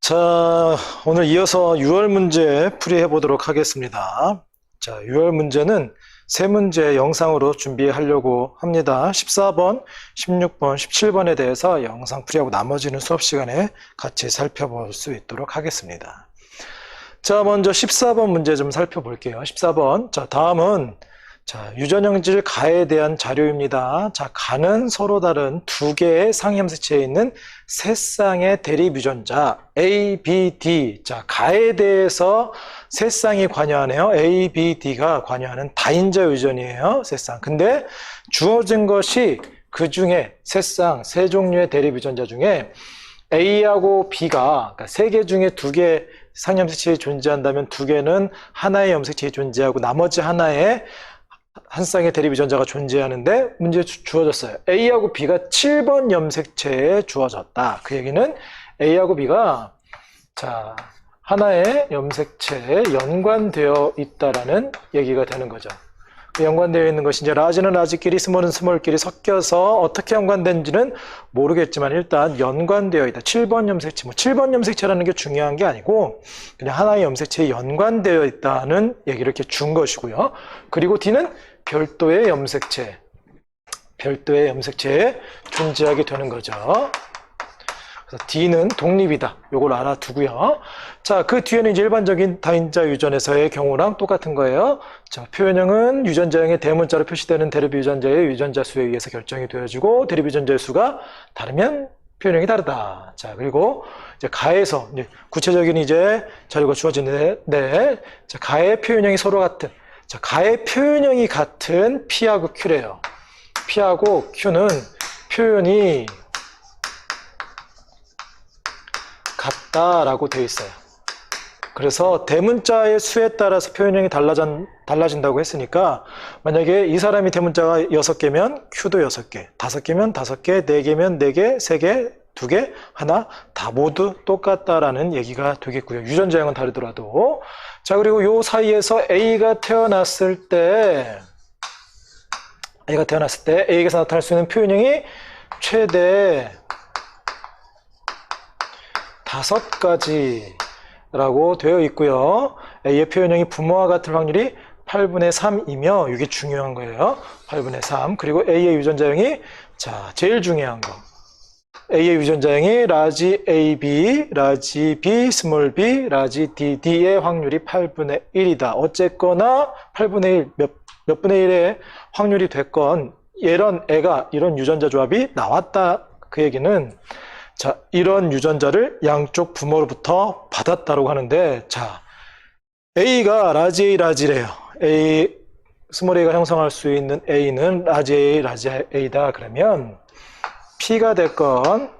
자, 오늘 이어서 6월 문제 풀이해 보도록 하겠습니다. 자, 6월 문제는 세 문제 영상으로 준비하려고 합니다. 14번, 16번, 17번에 대해서 영상 풀이하고 나머지는 수업 시간에 같이 살펴볼 수 있도록 하겠습니다. 자, 먼저 14번 문제 좀 살펴볼게요. 14번. 자, 다음은 유전형질 가에 대한 자료입니다. 자, 가는 서로 다른 두 개의 상이염색체에 있는 세 쌍의 대립 유전자 A, B, D. 자, 가에 대해서 세 쌍이 관여하네요. A, B, D가 관여하는 다인자 유전이에요. 세 쌍. 근데 주어진 것이 그 중에 세 종류의 대립 유전자 중에 A하고 B가 그러니까 세 개 중에 두 개 상이염색체에 존재한다면 두 개는 하나의 염색체에 존재하고 나머지 하나의 한 쌍의 대립 유전자가 존재하는데 문제에 주어졌어요. A하고 B가 7번 염색체에 주어졌다. 그 얘기는 A하고 B가 하나의 염색체에 연관되어 있다라는 얘기가 되는 거죠. 연관되어 있는 것이 이제 라지는 라지끼리 스몰은 스몰끼리 섞여서 어떻게 연관된지는 모르겠지만 일단 연관되어 있다. 7번 염색체, 7번 염색체라는 게 중요한 게 아니고 그냥 하나의 염색체에 연관되어 있다는 얘기를 이렇게 준 것이고요. 그리고 D는 별도의 염색체에 존재하게 되는 거죠. 그래서 D는 독립이다. 요걸 알아두고요. 자, 그 뒤에는 이제 일반적인 다인자 유전에서의 경우랑 똑같은 거예요. 자, 표현형은 유전자형의 대문자로 표시되는 대립 유전자의 유전자 수에 의해서 결정이 되어지고 대립 유전자의 수가 다르면 표현형이 다르다. 자, 그리고 이제 가에서 구체적인 이제 자료가 주어지는데, 자, 가의 표현형이 서로 같은, 자, 가의 표현형이 같은 P하고 Q래요. P하고 Q는 표현이 같다라고 되어 있어요. 그래서 대문자의 수에 따라서 표현형이 달라진다고 했으니까 만약에 이 사람이 대문자가 6개면 Q도 6개, 5개면 5개, 4개면 4개, 3개, 2개, 하나 다 모두 똑같다라는 얘기가 되겠고요. 유전자형은 다르더라도. 자, 그리고 요 사이에서 A가 태어났을 때 A에게서 나타날 수 있는 표현형이 최대 5가지라고 되어 있고요. A의 표현형이 부모와 같을 확률이 8분의 3이며 이게 중요한 거예요. 8분의 3. 그리고 A의 유전자형이 제일 중요한 거. A의 유전자형이 라지 AB, 라지 B, 스몰 b, 라지 DD의 확률이 8분의 1이다. 어쨌거나 8분의 1, 몇 분의 1의 확률이 됐건 이런 유전자 조합이 나왔다. 그 얘기는 이런 유전자를 양쪽 부모로부터 받았다고 하는데, A가 라지 A, 라지래요. 스몰 a가 형성할 수 있는 A는 라지 A, 라지 A다. 그러면 P가 됐건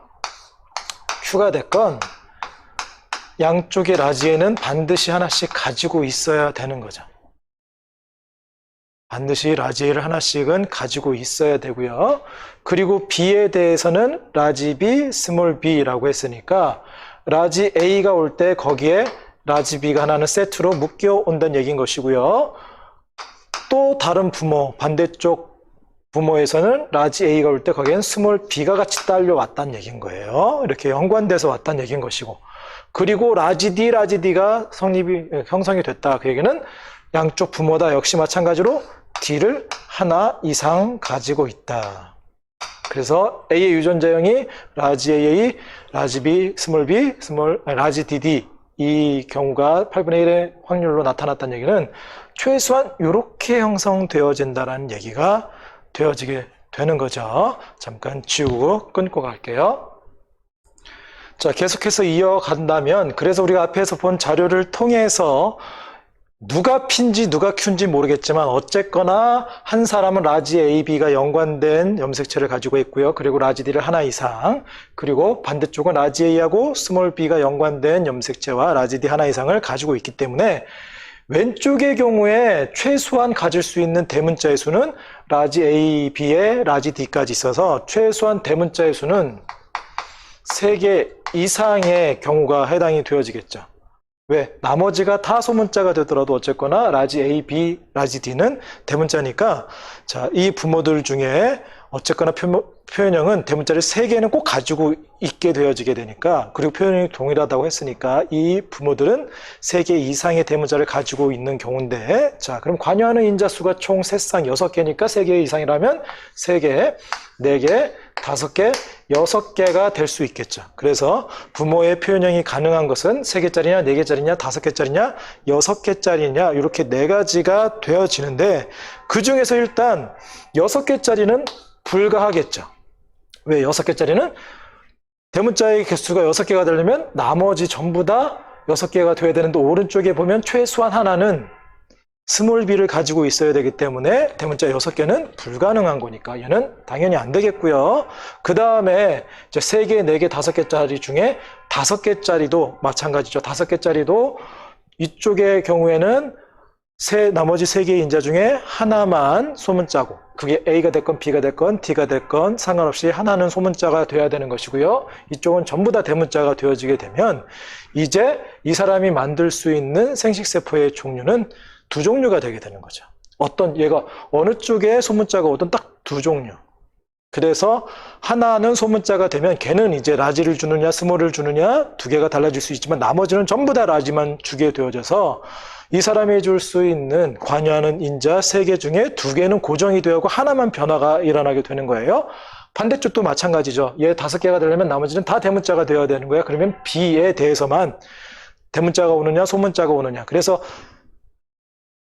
Q가 됐건 양쪽의 라지 A는 반드시 하나씩 가지고 있어야 되는 거죠. 반드시 라지 A를 하나씩은 가지고 있어야 되고요. 그리고 B에 대해서는 라지 B, 스몰 b라고 했으니까 라지 A가 올 때 거기에 라지 B가 하나는 세트로 묶여 온다는 얘기인 것이고요. 또 다른 부모, 반대쪽 부모에서는 라지 A가 올 때 거기엔 스몰 b가 같이 딸려왔다는 얘기인 거예요. 이렇게 연관돼서 왔다는 얘기인 것이고, 그리고 라지 D가 형성이 됐다. 그 얘기는 양쪽 부모다. 역시 마찬가지로 D를 하나 이상 가지고 있다. 그래서 A의 유전자형이 라지 AA, 라지 B, 스몰 b, 라지 DD 이 경우가 8분의 1의 확률로 나타났다는 얘기는 최소한 이렇게 형성되어진다는 얘기가 되어지게 되는 거죠. 잠깐 지우고 끊고 갈게요. 자, 계속해서 이어간다면, 그래서 우리가 앞에서 본 자료를 통해서 누가 P인지 누가 Q인지 모르겠지만 어쨌거나 한 사람은 라지 AB가 연관된 염색체를 가지고 있고요. 그리고 라지 D를 하나 이상, 그리고 반대쪽은 라지 A하고 스몰 b가 연관된 염색체와 라지 D 하나 이상을 가지고 있기 때문에 왼쪽의 경우에 최소한 가질 수 있는 대문자의 수는 라지 A, B에 라지 D까지 있어서 최소한 대문자의 수는 3개 이상의 경우가 해당이 되어지겠죠. 왜? 나머지가 다 소문자가 되더라도 어쨌거나 라지 A, B, 라지 D는 대문자니까 이 부모들 중에 어쨌거나 표현형은 대문자를 3개는 꼭 가지고 있게 되어지게 되니까, 그리고 표현형이 동일하다고 했으니까 이 부모들은 3개 이상의 대문자를 가지고 있는 경우인데, 자, 그럼 관여하는 인자수가 총 새상 6개니까 3개 이상이라면 3개, 4개, 5개, 6개가 될 수 있겠죠. 그래서 부모의 표현형이 가능한 것은 3개짜리냐, 4개짜리냐, 5개짜리냐, 6개짜리냐, 이렇게 4가지가 되어지는데, 그 중에서 일단 6개짜리는 불가하겠죠. 왜 6개짜리는? 대문자의 개수가 6개가 되려면 나머지 전부 다 6개가 돼야 되는데, 오른쪽에 보면 최소한 하나는 스몰 b를 가지고 있어야 되기 때문에 대문자 6개는 불가능한 거니까 얘는 당연히 안 되겠고요. 그 다음에 이제 3개, 4개, 5개짜리 중에 5개짜리도 마찬가지죠. 5개짜리도 이쪽의 경우에는 나머지 3개의 인자 중에 하나만 소문자고, 그게 A가 됐건 B가 됐건 D가 됐건 상관없이 하나는 소문자가 돼야 되는 것이고요. 이쪽은 전부 다 대문자가 되어지게 되면 이제 이 사람이 만들 수 있는 생식세포의 종류는 2종류가 되게 되는 거죠. 어떤 얘가 어느 쪽에 소문자가 오든 딱 2종류. 그래서 하나는 소문자가 되면 걔는 이제 라지를 주느냐 스몰을 주느냐 2개가 달라질 수 있지만 나머지는 전부 다 라지만 주게 되어져서 이 사람이 줄 수 있는 관여하는 인자 3개 중에 2개는 고정이 되고 하나만 변화가 일어나게 되는 거예요. 반대쪽도 마찬가지죠. 얘 5개가 되려면 나머지는 다 대문자가 되어야 되는 거야. 그러면 B에 대해서만 대문자가 오느냐 소문자가 오느냐. 그래서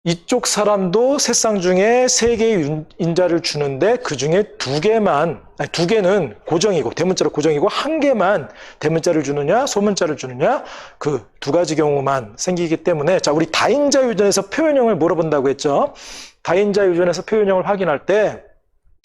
이쪽 사람도 새쌍 중에 3개의 인자를 주는데 그 중에 2개는 고정이고 대문자로 고정이고 1개만 대문자를 주느냐 소문자를 주느냐, 그 2가지 경우만 생기기 때문에, 자, 우리 다인자 유전에서 표현형을 물어본다고 했죠. 다인자 유전에서 표현형을 확인할 때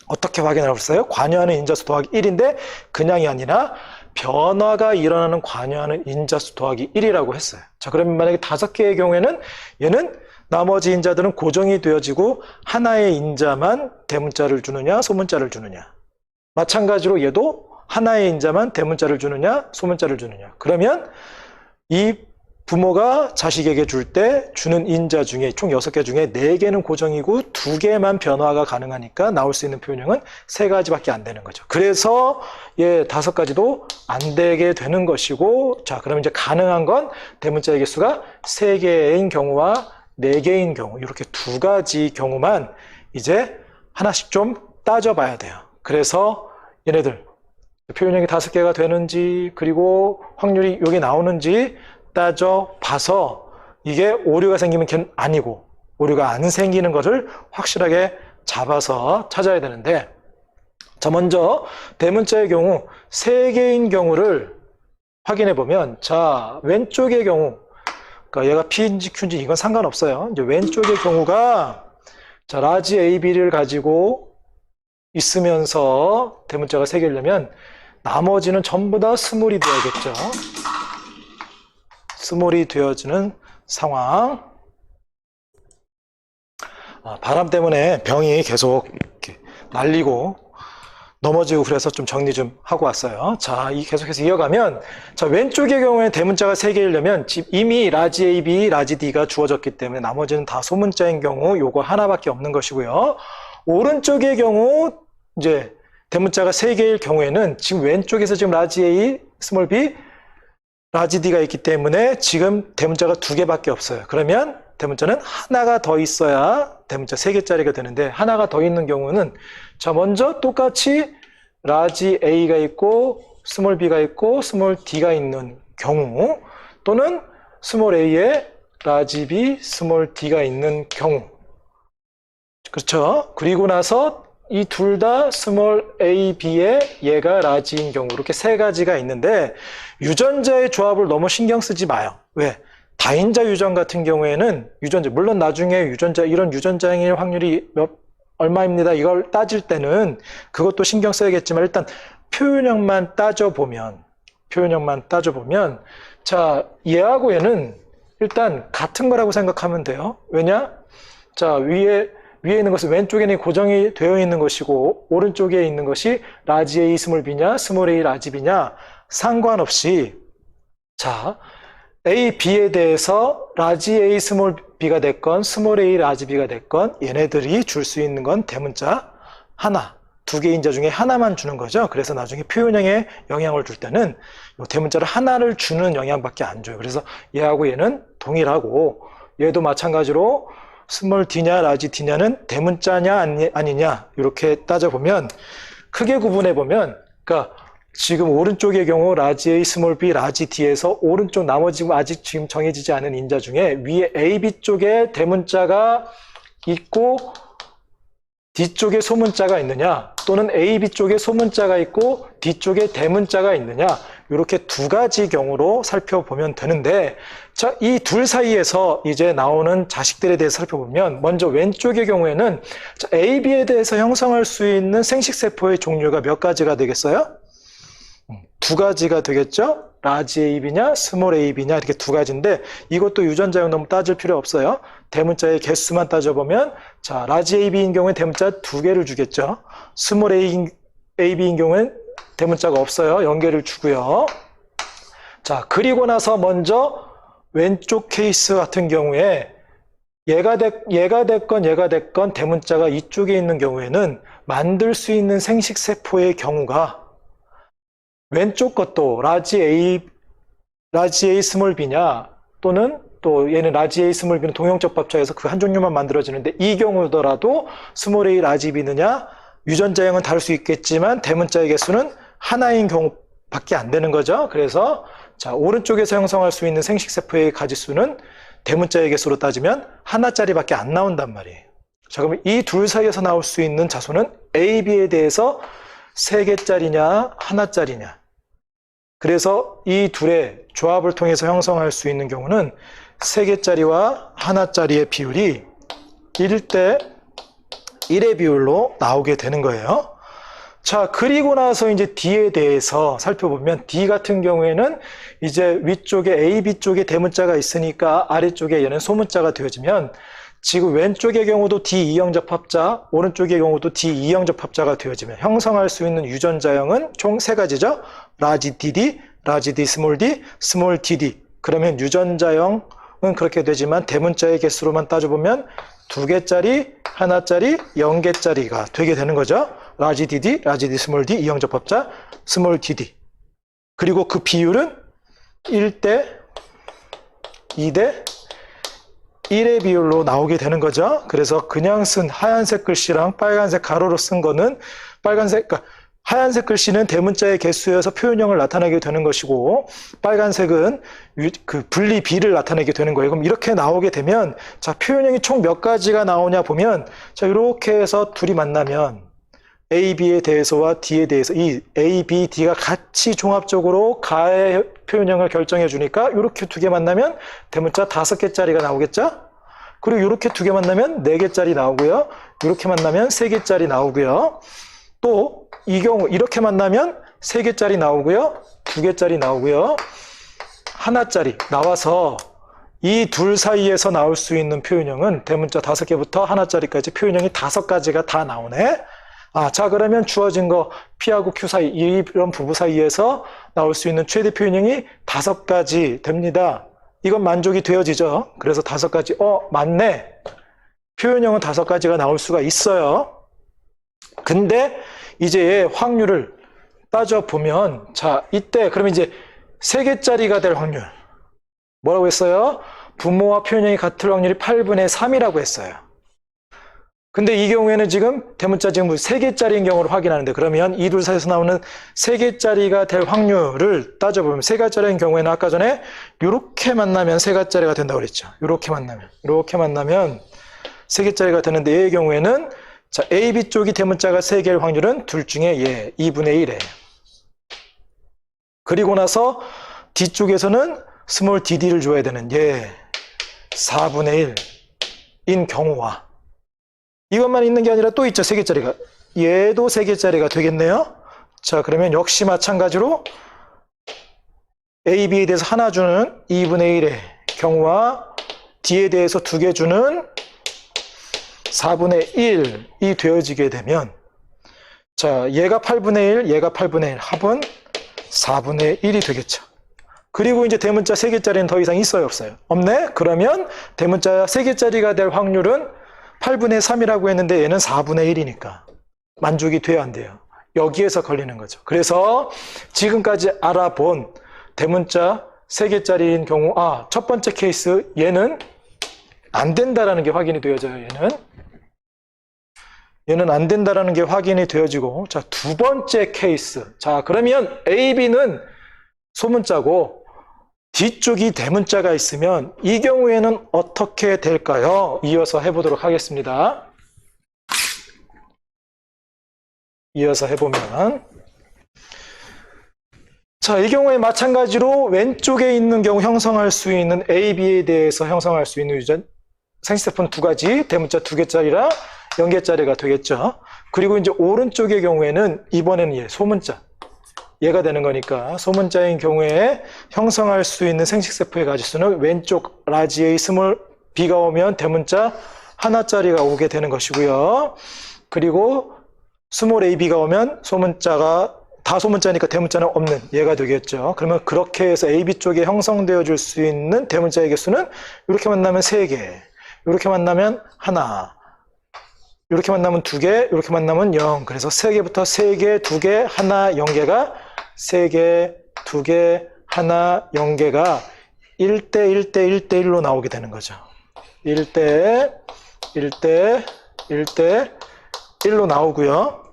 어떻게 확인할 수 있어요? 관여하는 인자수 더하기 1인데 그냥이 아니라 변화가 일어나는 관여하는 인자수 더하기 1이라고 했어요. 자, 그러면 만약에 5개의 경우에는 얘는 나머지 인자들은 고정이 되어지고 하나의 인자만 대문자를 주느냐 소문자를 주느냐, 마찬가지로 얘도 하나의 인자만 대문자를 주느냐 소문자를 주느냐. 그러면 이 부모가 자식에게 줄 때 주는 인자 중에 총 6개 중에 4개는 고정이고 2개만 변화가 가능하니까 나올 수 있는 표현형은 3가지밖에 안 되는 거죠. 그래서 얘 5가지도 안 되게 되는 것이고, 자, 그러면 이제 가능한 건 대문자의 개수가 3개인 경우와 4개인 경우, 이렇게 2가지 경우만 이제 하나씩 좀 따져봐야 돼요. 그래서 얘네들 표현형이 5개가 되는지, 그리고 확률이 여기 나오는지 따져봐서 이게 오류가 생기면 걔는 아니고 오류가 안 생기는 것을 확실하게 잡아서 찾아야 되는데, 자, 먼저 대문자의 경우 3개인 경우를 확인해 보면, 자, 왼쪽의 경우, 그러니까 얘가 P인지 Q인지 이건 상관없어요. 이제 왼쪽의 경우가, 자, 라지 AB를 가지고 있으면서 대문자가 3개려면 나머지는 전부 다 스몰이 되어야겠죠. 스몰이 되어지는 상황. 바람 때문에 병이 계속 이렇게 날리고 넘어지고 그래서 좀 정리 좀 하고 왔어요. 자, 계속해서 이어가면, 자, 왼쪽의 경우에 대문자가 3개이려면 이미 라지 AB, 라지 D가 주어졌기 때문에 나머지는 다 소문자인 경우 요거 하나밖에 없는 것이고요. 오른쪽의 경우 이제 대문자가 3개일 경우에는 지금 왼쪽에서 지금 라지 A, 스몰 b, 라지 D가 있기 때문에 지금 대문자가 2개밖에 없어요. 그러면 대문자는 하나가 더 있어야 대문자 3개짜리가 되는데, 하나가 더 있는 경우는, 자, 먼저 똑같이 라지 A가 있고 스몰 b가 있고 스몰 D가 있는 경우, 또는 스몰 A에 라지 B, 스몰 D가 있는 경우, 그렇죠? 그리고 나서 이 둘 다 스몰 A, B에 얘가 라지인 경우, 이렇게 3가지가 있는데 유전자의 조합을 너무 신경 쓰지 마요. 왜? 다인자 유전 같은 경우에는 유전자, 물론 나중에 유전자, 이런 유전자일 확률이 얼마입니다, 이걸 따질 때는 그것도 신경 써야겠지만, 일단 표현형만 따져보면, 자, 얘하고 얘는 일단 같은 거라고 생각하면 돼요. 왜냐? 자, 위에 있는 것은 왼쪽에는 고정이 되어 있는 것이고 오른쪽에 있는 것이 라지 A 스몰 B냐 스몰 A 라지 B냐 상관없이, 자, A, B에 대해서 라지 A 스몰 B가 됐건 스몰 A 라지 B가 됐건 얘네들이 줄 수 있는 건 대문자 하나, 두 개 인자 중에 하나만 주는 거죠. 그래서 나중에 표현형에 영향을 줄 때는 이 대문자를 하나를 주는 영향밖에 안 줘요. 그래서 얘하고 얘는 동일하고, 얘도 마찬가지로 스몰 d냐 라지 d냐는 대문자냐 아니냐 이렇게 따져보면 크게 구분해 보면, 그러니까 지금 오른쪽의 경우 라지 A, 스몰 b, 라지 d에서 오른쪽 나머지 아직 지금 정해지지 않은 인자 중에 위에 A, B 쪽에 대문자가 있고 D쪽에 소문자가 있느냐, 또는 A, B 쪽에 소문자가 있고 D쪽에 대문자가 있느냐, 이렇게 두 가지 경우로 살펴보면 되는데, 자, 이 둘 사이에서 이제 나오는 자식들에 대해서 살펴보면, 먼저 왼쪽의 경우에는 자, A, B에 대해서 형성할 수 있는 생식세포의 종류가 몇 가지가 되겠어요? 두 가지가 되겠죠? 라지 AB냐, 스몰 AB냐, 이렇게 두 가지인데, 이것도 유전자형 너무 따질 필요 없어요. 대문자의 개수만 따져보면, 자, 라지 AB인 경우에 대문자 두 개를 주겠죠. 스몰 AB인 경우엔 대문자가 없어요. 0개를 주고요. 자, 그리고 나서 먼저 왼쪽 케이스 같은 경우에 얘가 됐건 대문자가 이쪽에 있는 경우에는 만들 수 있는 생식세포의 경우가 왼쪽 것도 라지 A 스몰 B냐, 또는 또 얘는 라지 A 스몰 B는 동형적 밥차에서 그 한 종류만 만들어지는데, 이 경우더라도 스몰 A 라지 B느냐, 유전자형은 다를 수 있겠지만 대문자의 개수는 하나인 경우밖에 안 되는 거죠. 그래서 자, 오른쪽에서 형성할 수 있는 생식세포의 가지수는 대문자의 개수로 따지면 하나짜리밖에 안 나온단 말이에요. 자, 그러면 이 둘 사이에서 나올 수 있는 자손은 A, B에 대해서 3개짜리냐 하나짜리냐. 그래서 이 둘의 조합을 통해서 형성할 수 있는 경우는 3개짜리와 하나짜리의 비율이 1대 1의 비율로 나오게 되는 거예요. 자, 그리고 나서 이제 D에 대해서 살펴보면, D 같은 경우에는 이제 위쪽에 A, B 쪽에 대문자가 있으니까 아래쪽에 얘는 소문자가 되어지면, 지금 왼쪽의 경우도 D2형 접합자, 오른쪽의 경우도 D2형 접합자가 되어지면 형성할 수 있는 유전자형은 총 3가지죠. 라지 DD, 라지 D 스몰 D, 스몰 DD. 그러면 유전자형은 그렇게 되지만 대문자의 개수로만 따져보면 2개짜리, 하나짜리, 0개짜리가 되게 되는 거죠. 라지 DD, 라지 D 스몰 D, 2형 접합자, 스몰 DD. 그리고 그 비율은 1대 2대 1의 비율로 나오게 되는 거죠. 그래서 그냥 쓴 하얀색 글씨랑 빨간색 가로로 쓴 거는 그러니까 하얀색 글씨는 대문자의 개수여서 표현형을 나타내게 되는 것이고, 빨간색은 그 분리 B를 나타내게 되는 거예요. 그럼 이렇게 나오게 되면, 자, 표현형이 총 몇 가지가 나오냐 보면, 자, 이렇게 해서 둘이 만나면 A, B에 대해서와 D에 대해서 이 A, B, D가 같이 종합적으로 가의 표현형을 결정해 주니까 이렇게 두 개 만나면 대문자 5개짜리가 나오겠죠? 그리고 이렇게 두 개 만나면 4개짜리 나오고요. 이렇게 만나면 3개짜리 나오고요. 또 이 경우 이렇게 만나면 3개짜리 나오고요. 2개짜리 나오고요. 하나짜리 나와서 이 둘 사이에서 나올 수 있는 표현형은 대문자 5개부터 하나짜리까지 표현형이 5가지가 다 나오네. 아, 자, 그러면 주어진 거 P하고 Q 사이, 이런 부부 사이에서 나올 수 있는 최대 표현형이 5가지 됩니다. 이건 만족이 되어지죠. 그래서 5가지, 맞네. 표현형은 5가지가 나올 수가 있어요. 근데 이제 확률을 따져보면, 자, 이때, 그러면 이제 3개짜리가 될 확률. 뭐라고 했어요? 부모와 표현형이 같을 확률이 8분의 3이라고 했어요. 근데 이 경우에는 지금 대문자 지금 3개짜리인 경우를 확인하는데, 그러면 이 둘 사이에서 나오는 3개짜리가 될 확률을 따져보면, 3개짜리인 경우에는 아까 전에 이렇게 만나면 3개짜리가 된다고 그랬죠. 이렇게 만나면 3개짜리가 되는데, 얘의 경우에는 자, A, B 쪽이 대문자가 3개일 확률은 둘 중에 얘 2분의 1이에요. 그리고 나서 D 쪽에서는 스몰 DD를 줘야 되는 얘 4분의 1인 경우와, 이것만 있는 게 아니라 또 있죠. 3개짜리가. 얘도 3개짜리가 되겠네요. 자, 그러면 역시 마찬가지로 A, B에 대해서 하나 주는 2분의 1의 경우와 D에 대해서 2개 주는 4분의 1이 되어지게 되면, 자, 얘가 8분의 1, 얘가 8분의 1, 합은 4분의 1이 되겠죠. 그리고 이제 대문자 3개짜리는 더 이상 있어요, 없어요? 없네? 그러면 대문자 3개짜리가 될 확률은 8분의 3이라고 했는데 얘는 4분의 1이니까 만족이 돼야 안 돼요. 여기에서 걸리는 거죠. 그래서 지금까지 알아본 대문자 3개짜리인 경우, 첫 번째 케이스, 얘는 안 된다라는 게 확인이 되어져요. 얘는 안 된다라는 게 확인이 되어지고, 자, 두 번째 케이스. 자, 그러면 A, B는 소문자고 뒤쪽이 대문자가 있으면 이 경우에는 어떻게 될까요? 이어서 해보도록 하겠습니다. 이어서 해보면, 자, 이 경우에 마찬가지로 왼쪽에 있는 경우 형성할 수 있는 A, B에 대해서 형성할 수 있는 생식세포는 두 가지, 대문자 2개짜리라 0개짜리가 되겠죠. 그리고 이제 오른쪽의 경우에는 이번에는 소문자, 얘가 되는 거니까 소문자인 경우에 형성할 수 있는 생식세포의 가지수는 왼쪽 라지 A, 스몰 B가 오면 대문자 하나짜리가 오게 되는 것이고요. 그리고 스몰 A, B가 오면 소문자가 다 소문자니까 대문자는 없는 얘가 되겠죠. 그러면 그렇게 해서 A, B 쪽에 형성되어 줄 수 있는 대문자의 개수는 이렇게 만나면 3개, 이렇게 만나면 하나, 이렇게 만나면 2개, 이렇게 만나면 0. 그래서 3개부터 3개, 2개, 하나, 0개가 3개, 2개, 하나, 0개가 1대 1대 1대 1로 나오게 되는 거죠. 1대 1대 1대 1로 나오고요.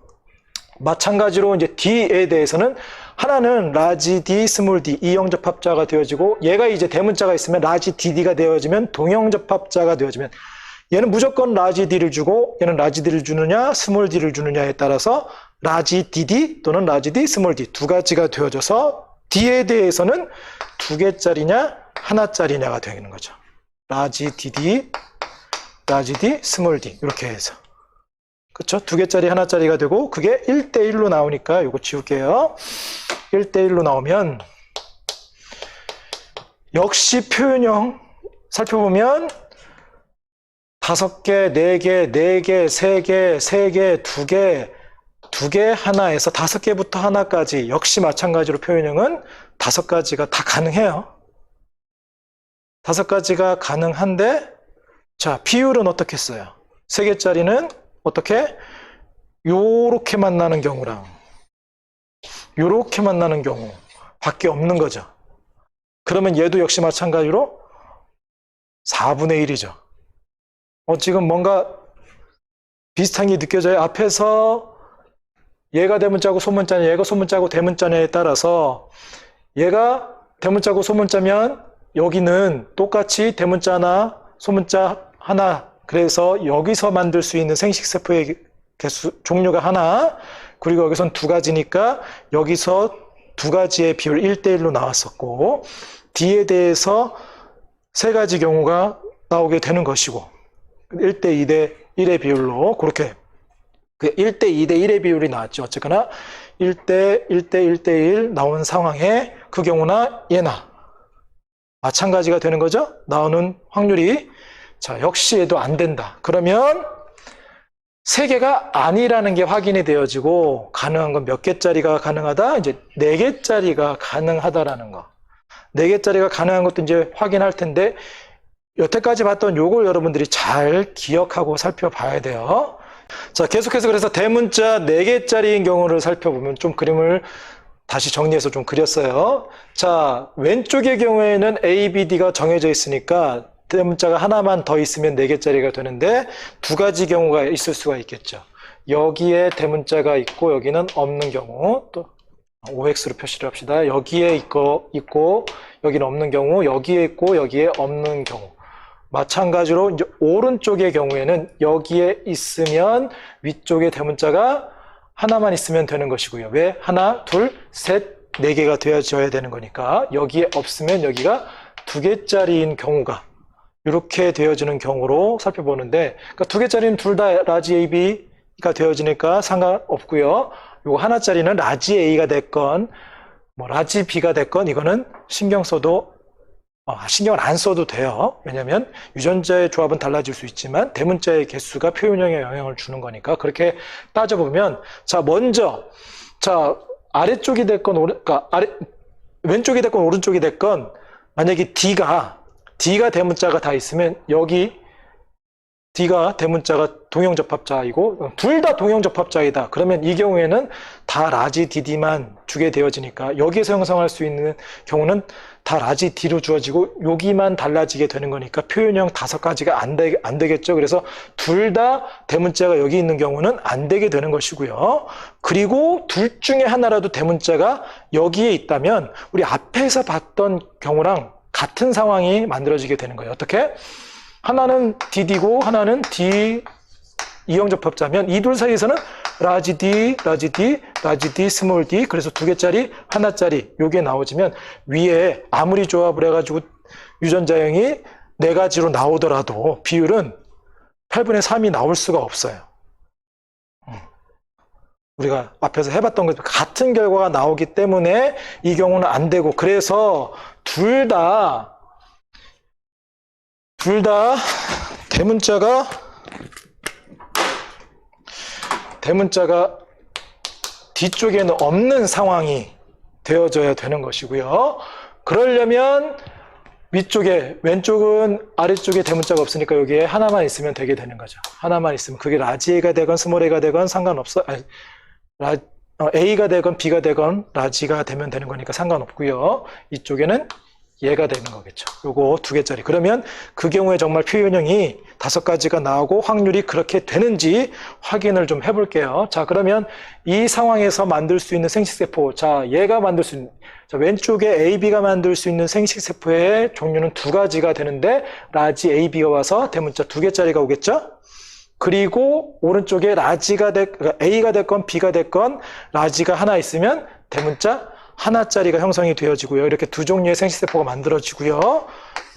마찬가지로 이제 D에 대해서는 하나는 라지 D, 스몰 D 이형접합자가 되어지고, 얘가 이제 대문자가 있으면 라지 DD가 되어지면 동형접합자가 되어지면, 얘는 무조건 라지 D를 주고 얘는 라지 D를 주느냐 스몰 D를 주느냐에 따라서 라지 DD 또는 라지 D, 스몰 D 두 가지가 되어져서 D에 대해서는 2개짜리냐 하나짜리냐가 되는 거죠. 라지 DD, 라지 D, 스몰 D 이렇게 해서, 그렇죠? 2개짜리 하나짜리가 되고, 그게 1대 1로 나오니까 이거 지울게요. 1대 1로 나오면 역시 표현형 살펴보면 5개, 4개, 4개, 3개, 3개, 2개, 2개, 하나에서 5개부터 하나까지 역시 마찬가지로 표현형은 5가지가 다 가능해요. 5가지가 가능한데, 자, 비율은 어떻게 써요? 3개짜리는 어떻게? 요렇게 만나는 경우랑 요렇게 만나는 경우 밖에 없는 거죠. 그러면 얘도 역시 마찬가지로 4분의 1이죠. 지금 뭔가 비슷한 게 느껴져요? 앞에서 얘가 대문자고 소문자냐, 얘가 소문자고 대문자냐에 따라서 얘가 대문자고 소문자면 여기는 똑같이 대문자 하나, 소문자 하나, 그래서 여기서 만들 수 있는 생식세포의 개수, 종류가 하나, 그리고 여기선 2가지니까 여기서 2가지의 비율 1대 1로 나왔었고, D에 대해서 3가지 경우가 나오게 되는 것이고, 1대 2대 1의 비율로 그렇게 1대 2대 1의 비율이 나왔죠. 어쨌거나 1대 1대 1대 1 나온 상황에 그 경우나 얘나 마찬가지가 되는 거죠. 나오는 확률이. 자, 역시 얘도 안 된다. 그러면 3개가 아니라는 게 확인이 되어지고, 가능한 건 몇 개짜리가 가능하다? 이제 4개짜리가 가능하다라는 거. 4개짜리가 가능한 것도 이제 확인할 텐데, 여태까지 봤던 요걸 여러분들이 잘 기억하고 살펴봐야 돼요. 자, 계속해서 그래서 대문자 4개짜리인 경우를 살펴보면 좀 그림을 다시 정리해서 좀 그렸어요. 자, 왼쪽의 경우에는 A, B, D가 정해져 있으니까 대문자가 하나만 더 있으면 4개짜리가 되는데 2가지 경우가 있을 수가 있겠죠. 여기에 대문자가 있고 여기는 없는 경우, 또 OX로 표시를 합시다. 여기에 있고 여기는 없는 경우, 여기에 있고 여기에 없는 경우. 마찬가지로 이제 오른쪽의 경우에는 여기에 있으면 위쪽에 대문자가 하나만 있으면 되는 것이고요. 왜? 하나, 둘, 셋, 4개가 되어져야 되는 거니까. 여기에 없으면 여기가 2개짜리인 경우가 이렇게 되어지는 경우로 살펴보는데, 그러니까 2개짜리는 둘 다 라지 AB가 되어지니까 상관없고요. 요거 하나짜리는 라지 A가 됐건 뭐 라지 B가 됐건 이거는 신경을 안 써도 돼요. 왜냐하면 유전자의 조합은 달라질 수 있지만 대문자의 개수가 표현형에 영향을 주는 거니까. 그렇게 따져보면, 자, 먼저, 자, 아래쪽이 됐건 그러니까 왼쪽이 됐건 오른쪽이 됐건 만약에 D가 대문자가 다 있으면 여기 D가 대문자가 동형접합자이고 둘 다 동형접합자이다. 그러면 이 경우에는 다 라지 DD만 주게 되어지니까 여기에서 형성할 수 있는 경우는 다 라지 D로 주어지고 여기만 달라지게 되는 거니까 표현형 5가지가 안 되겠죠. 그래서 둘 다 대문자가 여기 있는 경우는 안 되게 되는 것이고요. 그리고 둘 중에 하나라도 대문자가 여기에 있다면 우리 앞에서 봤던 경우랑 같은 상황이 만들어지게 되는 거예요. 어떻게? 하나는 DD고 하나는 D 이형접합자면 이 둘 사이에서는 라지 D, 라지 D, 라지 D, 스몰 d 그래서 2개짜리, 하나짜리 요게 나오지만 위에 아무리 조합을 해가지고 유전자형이 4가지로 나오더라도 비율은 8분의 3이 나올 수가 없어요. 우리가 앞에서 해봤던 것 같은 결과가 나오기 때문에 이 경우는 안 되고 그래서 둘 다 대문자가 뒤쪽에는 없는 상황이 되어져야 되는 것이고요. 그러려면 위쪽에, 왼쪽은 아래쪽에 대문자가 없으니까 여기에 하나만 있으면 되게 되는 거죠. 하나만 있으면 그게 라지 A가 되건 스몰 A가 되건 상관없어. A가 되건 B가 되건 라지가 되면 되는 거니까 상관없고요. 이쪽에는 얘가 되는 거겠죠. 요거 2개짜리. 그러면 그 경우에 정말 표현형이 5가지가 나오고 확률이 그렇게 되는지 확인을 좀 해볼게요. 자, 그러면 이 상황에서 만들 수 있는 생식세포. 자, 얘가 만들 수 있는, 자, 왼쪽에 AB가 만들 수 있는 생식세포의 종류는 2가지가 되는데, 라지 AB가 와서 대문자 2개짜리가 오겠죠? 그리고 오른쪽에 라지가 A가 됐건 B가 됐건 라지가 하나 있으면 대문자 하나짜리가 형성이 되어지고요. 이렇게 2종류의 생식세포가 만들어지고요.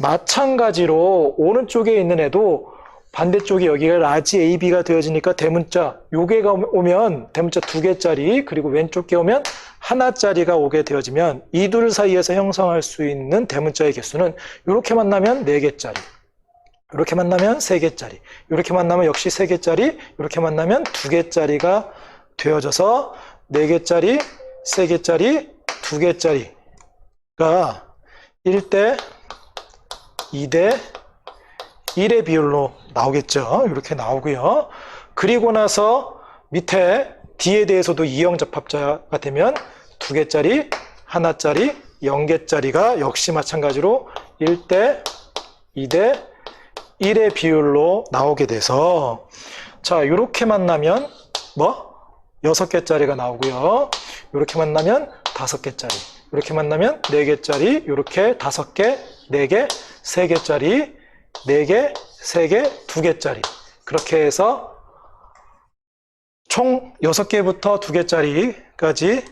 마찬가지로 오른쪽에 있는 애도 반대쪽에 여기가 라지 AB가 되어지니까 대문자 요게가 오면 대문자 2개짜리 그리고 왼쪽에 오면 하나짜리가 오게 되어지면 이 둘 사이에서 형성할 수 있는 대문자의 개수는 이렇게 만나면 4개짜리 이렇게 만나면 3개짜리 이렇게 만나면 역시 3개짜리 이렇게 만나면 2개짜리가 되어져서 4개짜리 3개짜리 2개짜리가 1대 2대 1의 비율로 나오겠죠. 이렇게 나오고요. 그리고 나서 밑에 D에 대해서도 이형접합자가 되면 2개짜리, 하나짜리, 0개짜리가 역시 마찬가지로 1대 2대 1의 비율로 나오게 돼서 자, 이렇게 만나면 뭐? 6개짜리가 나오고요. 이렇게 만나면 5개짜리, 이렇게 만나면 4개짜리, 이렇게 5개, 4개, 3개짜리, 4개, 3개, 2개짜리 그렇게 해서 총 6개부터 2개짜리까지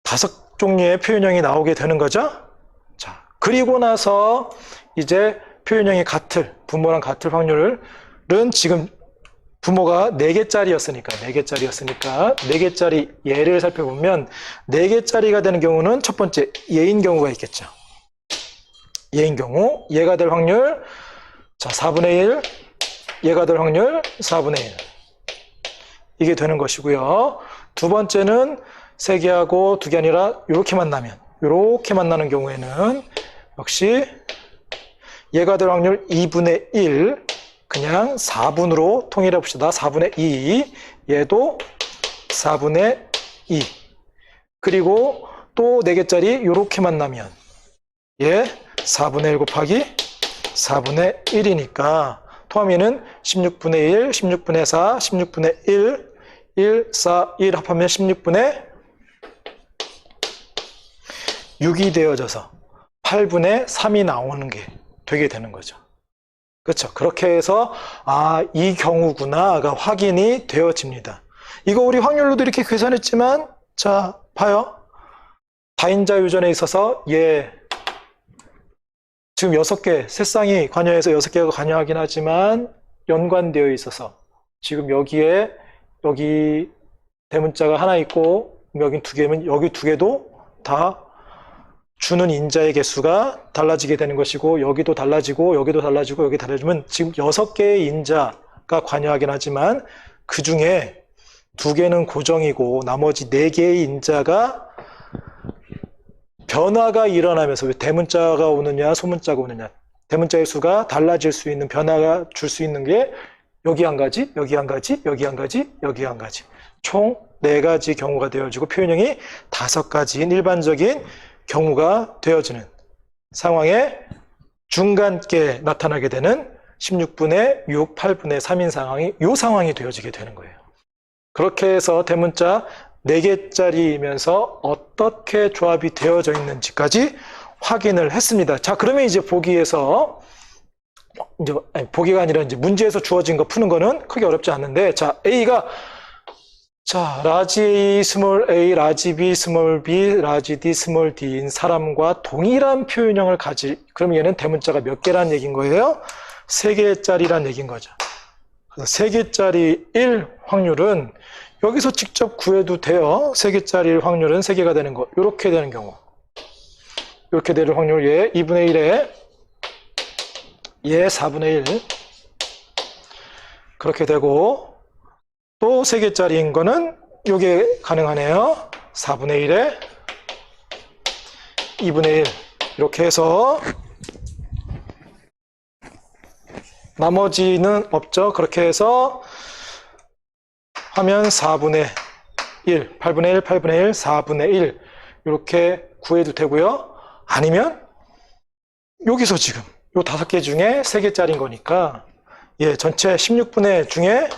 5종류의 표현형이 나오게 되는 거죠. 자, 그리고 나서 이제 표현형이 부모랑 같을 확률은 지금 부모가 4개짜리였으니까 4개짜리 예를 살펴보면 4개짜리가 되는 경우는 첫 번째 얘인 경우가 있겠죠. 얘인 경우 얘가 될 확률 자 4분의 1 얘가 될 확률 4분의 1 이게 되는 것이고요. 두 번째는 3개하고 2개 아니라 이렇게 만나는 경우에는 역시 얘가 될 확률 2분의 1 그냥 4분으로 통일해 봅시다. 4분의 2 얘도 4분의 2 그리고 또 4개짜리 이렇게 만나면 얘 4분의 1 곱하기 4분의 1이니까 토함이는 16분의 1, 16분의 4, 16분의 1, 1, 4, 1 합하면 16분의 6이 되어져서 8분의 3이 나오는 게 되게 되는 거죠. 그렇죠. 그렇게 해서 이 경우구나가 확인이 되어집니다. 이거 우리 확률로도 이렇게 계산했지만 자 봐요. 다인자 유전에 있어서 지금 6개 새쌍이 관여해서 6개가 관여하긴 하지만 연관되어 있어서 지금 여기 대문자가 하나 있고 여기 2개면 여기 2개도 다 주는 인자의 개수가 달라지게 되는 것이고 여기도 달라지고 여기도 달라지고 여기 달라지면 지금 6개의 인자가 관여하긴 하지만 그 중에 2개는 고정이고 나머지 4개의 인자가 변화가 일어나면서 왜 대문자가 오느냐 소문자가 오느냐 대문자의 수가 달라질 수 있는 변화가 줄 수 있는 게 여기 한 가지, 여기 한 가지, 여기 한 가지, 여기 한 가지. 총 4가지 경우가 되어지고 표현형이 5가지인 일반적인 경우가 되어지는 상황에 중간께 나타나게 되는 16분의 6, 8분의 3인 상황이 이 상황이 되어지게 되는 거예요. 그렇게 해서 대문자 4개짜리이면서 어떻게 조합이 되어져 있는지까지 확인을 했습니다. 자, 그러면 이제 보기에서 보기가 아니라 이제 문제에서 주어진 거 푸는 거는 크게 어렵지 않는데, 자, A가 라지 A, 스몰 a, 라지 B, 스몰 b, 라지 D, 스몰 d인 사람과 동일한 표현형을 그럼 얘는 대문자가 몇 개란 얘기인 거예요? 3개짜리란 얘기인 거죠. 그래서 3개짜리 1 확률은 여기서 직접 구해도 돼요. 3개짜리 확률은 3개가 되는 거. 이렇게 되는 경우. 이렇게 될 확률 얘 2분의 1에 얘 4분의 1 그렇게 되고, 또 3개짜리인 거는 요게 가능하네요. 4분의 1에 2분의 1 이렇게 해서 나머지는 없죠. 그렇게 해서 하면 4분의 1, 8분의 1, 8분의 1, 4분의 1 이렇게 구해도 되고요. 아니면 여기서 지금 요 5개 중에 3개짜리인 거니까 전체 16분의 중에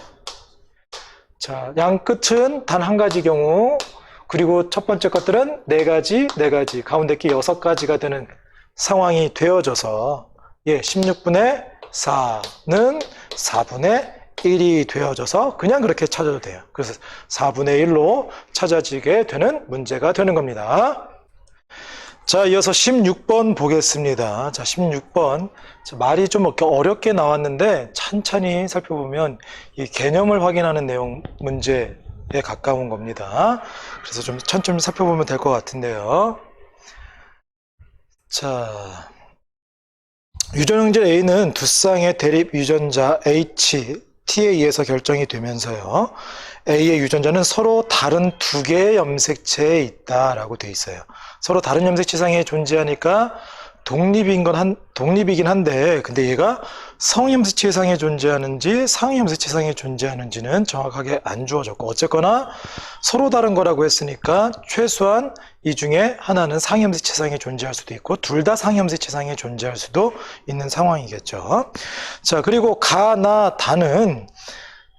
양 끝은 단 한 가지 경우, 그리고 첫 번째 것들은 4가지, 가운데 게 6가지가 되는 상황이 되어져서 16분의 4는 4분의 1이 되어져서 그냥 그렇게 찾아도 돼요. 그래서 4분의 1로 찾아지게 되는 문제가 되는 겁니다. 자, 이어서 16번 보겠습니다. 자, 16번. 말이 좀 어렵게 나왔는데 천천히 살펴보면 이 개념을 확인하는 내용 문제에 가까운 겁니다. 그래서 좀 천천히 살펴보면 될 것 같은데요. 자, 유전형질 A는 두 쌍의 대립 유전자 H, T에 의해서 결정이 되면서요. A의 유전자는 서로 다른 2개의 염색체에 있다라고 되어 있어요. 서로 다른 염색체상에 존재하니까 독립이긴 한데, 근데 얘가 성염색체상에 존재하는지 상염색체상에 존재하는지는 정확하게 안 주어졌고, 어쨌거나 서로 다른 거라고 했으니까 최소한 이 중에 하나는 상염색체상에 존재할 수도 있고 둘 다 상염색체상에 존재할 수도 있는 상황이겠죠. 자, 그리고 가, 나, 다는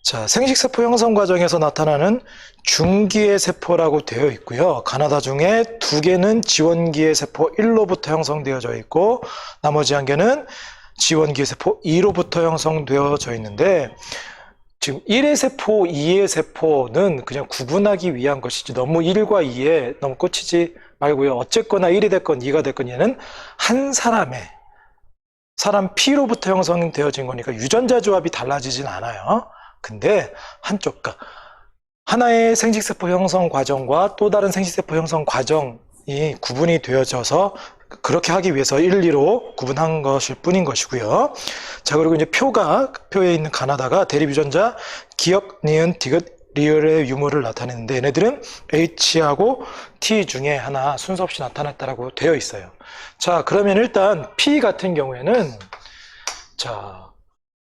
생식세포 형성 과정에서 나타나는 중기의 세포라고 되어 있고요. 가나다 중에 2개는 지원기의 세포 1로부터 형성되어져 있고, 나머지 1개는 지원기의 세포 2로부터 형성되어져 있는데, 지금 1의 세포, 2의 세포는 그냥 구분하기 위한 것이지 너무 1과 2에 너무 꽂히지 말고요. 어쨌거나 1이 됐건 2가 됐건 얘는 한 사람 P로부터 형성되어진 거니까 유전자 조합이 달라지진 않아요. 근데 한쪽과 하나의 생식세포 형성 과정과 또 다른 생식세포 형성 과정이 구분이 되어져서 그렇게 하기 위해서 1, 2로 구분한 것일 뿐인 것이고요. 자, 그리고 이제 표에 있는 가나다가 대립 유전자 기역, 니은, 디귿, 리을의 유무를 나타내는데 얘네들은 H하고 T 중에 하나 순서 없이 나타났다라고 되어 있어요. 자, 그러면 일단 P 같은 경우에는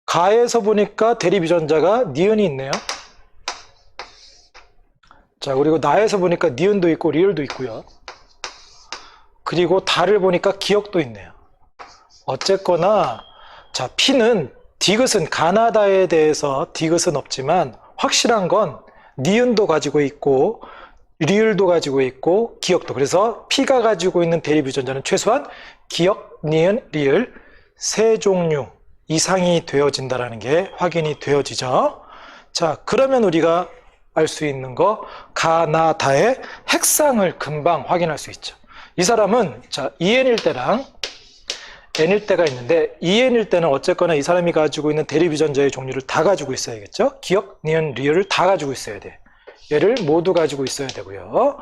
가에서 보니까 대립 유전자가 니은이 있네요. 자, 그리고 나에서 보니까 니은도 있고 리을도 있고요. 그리고 다를 보니까 기역도 있네요. 어쨌거나 P는 디귿은 가나다에 대해서 디귿은 없지만 확실한 건 니은도 가지고 있고 리을도 가지고 있고 기역도. 그래서 P가 가지고 있는 대립 유전자는 최소한 기역, 니은, 리을 3종류 이상이 되어진다라는 게 확인이 되어지죠. 자, 그러면 우리가 알 수 있는 거 가나다의 핵상을 금방 확인할 수 있죠. 이 사람은 EN일 때랑 N일 때가 있는데 EN일 때는 어쨌거나 이 사람이 가지고 있는 대립 유전자의 종류를 다 가지고 있어야겠죠. 기역, 니은, 리을을 다 가지고 있어야 돼. 얘를 모두 가지고 있어야 되고요.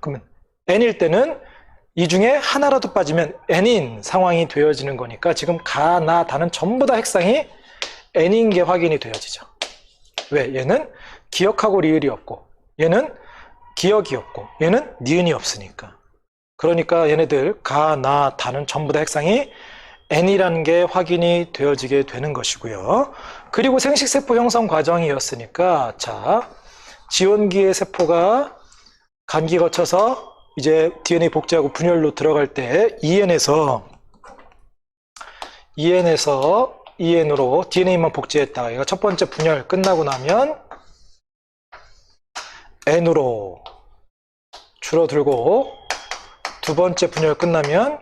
그러면 N일 때는 이 중에 하나라도 빠지면 N인 상황이 되어지는 거니까 지금 가, 나, 다는 전부 다 핵상이 N인 게 확인이 되어지죠. 왜? 얘는 기역하고 리을이 없고 얘는 기역이 없고 얘는 니은이 없으니까. 그러니까 얘네들 가, 나, 다는 전부 다 핵상이 N이라는 게 확인이 되어지게 되는 것이고요. 그리고 생식세포 형성 과정이었으니까, 자, 지원기의 세포가 간기 거쳐서 이제 DNA 복제하고 분열로 들어갈 때 EN에서 EN으로 DNA만 복제했다가 이거 첫 번째 분열 끝나고 나면 N으로 줄어들고 두 번째 분열 끝나면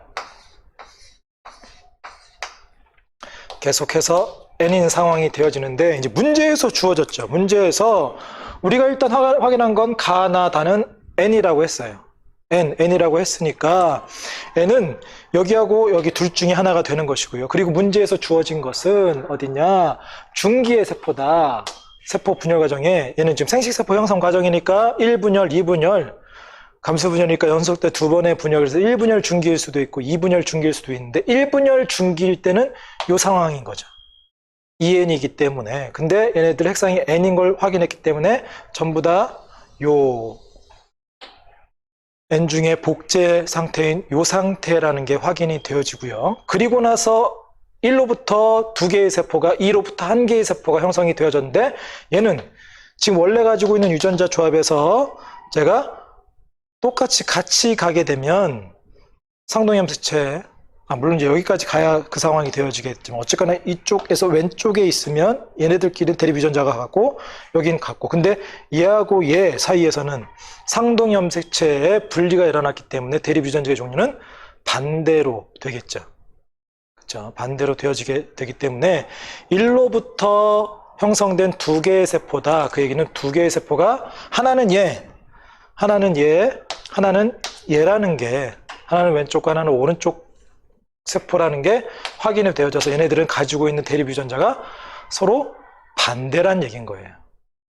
계속해서 N인 상황이 되어지는데, 이제 문제에서 주어졌죠. 문제에서 우리가 일단 확인한 건 가나 다는 N이라고 했어요. N이라고 했으니까 N은 여기하고 여기 둘 중에 하나가 되는 것이고요. 그리고 문제에서 주어진 것은 어디냐? 중기의 세포다. 세포 분열 과정에 얘는 지금 생식세포 형성 과정이니까 1분열, 2분열, 감수분열이니까 연속돼 두 번의 분열, 그래서 1분열 중기일 수도 있고 2분열 중기일 수도 있는데 1분열 중기일 때는 이 상황인 거죠. EN이기 때문에. 근데 얘네들 핵상이 N인 걸 확인했기 때문에 전부 다 요 N 중에 복제 상태인 요 상태라는 게 확인이 되어지고요. 그리고 나서 1로부터 2개의 세포가 2로부터 1개의 세포가 형성이 되어졌는데, 얘는 지금 원래 가지고 있는 유전자 조합에서 제가 똑같이 같이 가게 되면 상동염색체, 물론 이제 여기까지 가야 그 상황이 되어지겠지만 어쨌거나 이쪽에서 왼쪽에 있으면 얘네들끼리 대립 유전자가 같고 여긴 같고, 근데 얘하고 얘 사이에서는 상동염색체의 분리가 일어났기 때문에 대립 유전자의 종류는 반대로 되겠죠. 그렇죠? 반대로 되어지게 되기 때문에 1로부터 형성된 2개의 세포다. 그 얘기는 2개의 세포가 하나는 얘, 하나는 얘, 하나는 얘라는 게, 하나는 왼쪽과 하나는 오른쪽 세포라는 게 확인이 되어져서 얘네들은 가지고 있는 대립 유전자가 서로 반대란 얘기인 거예요.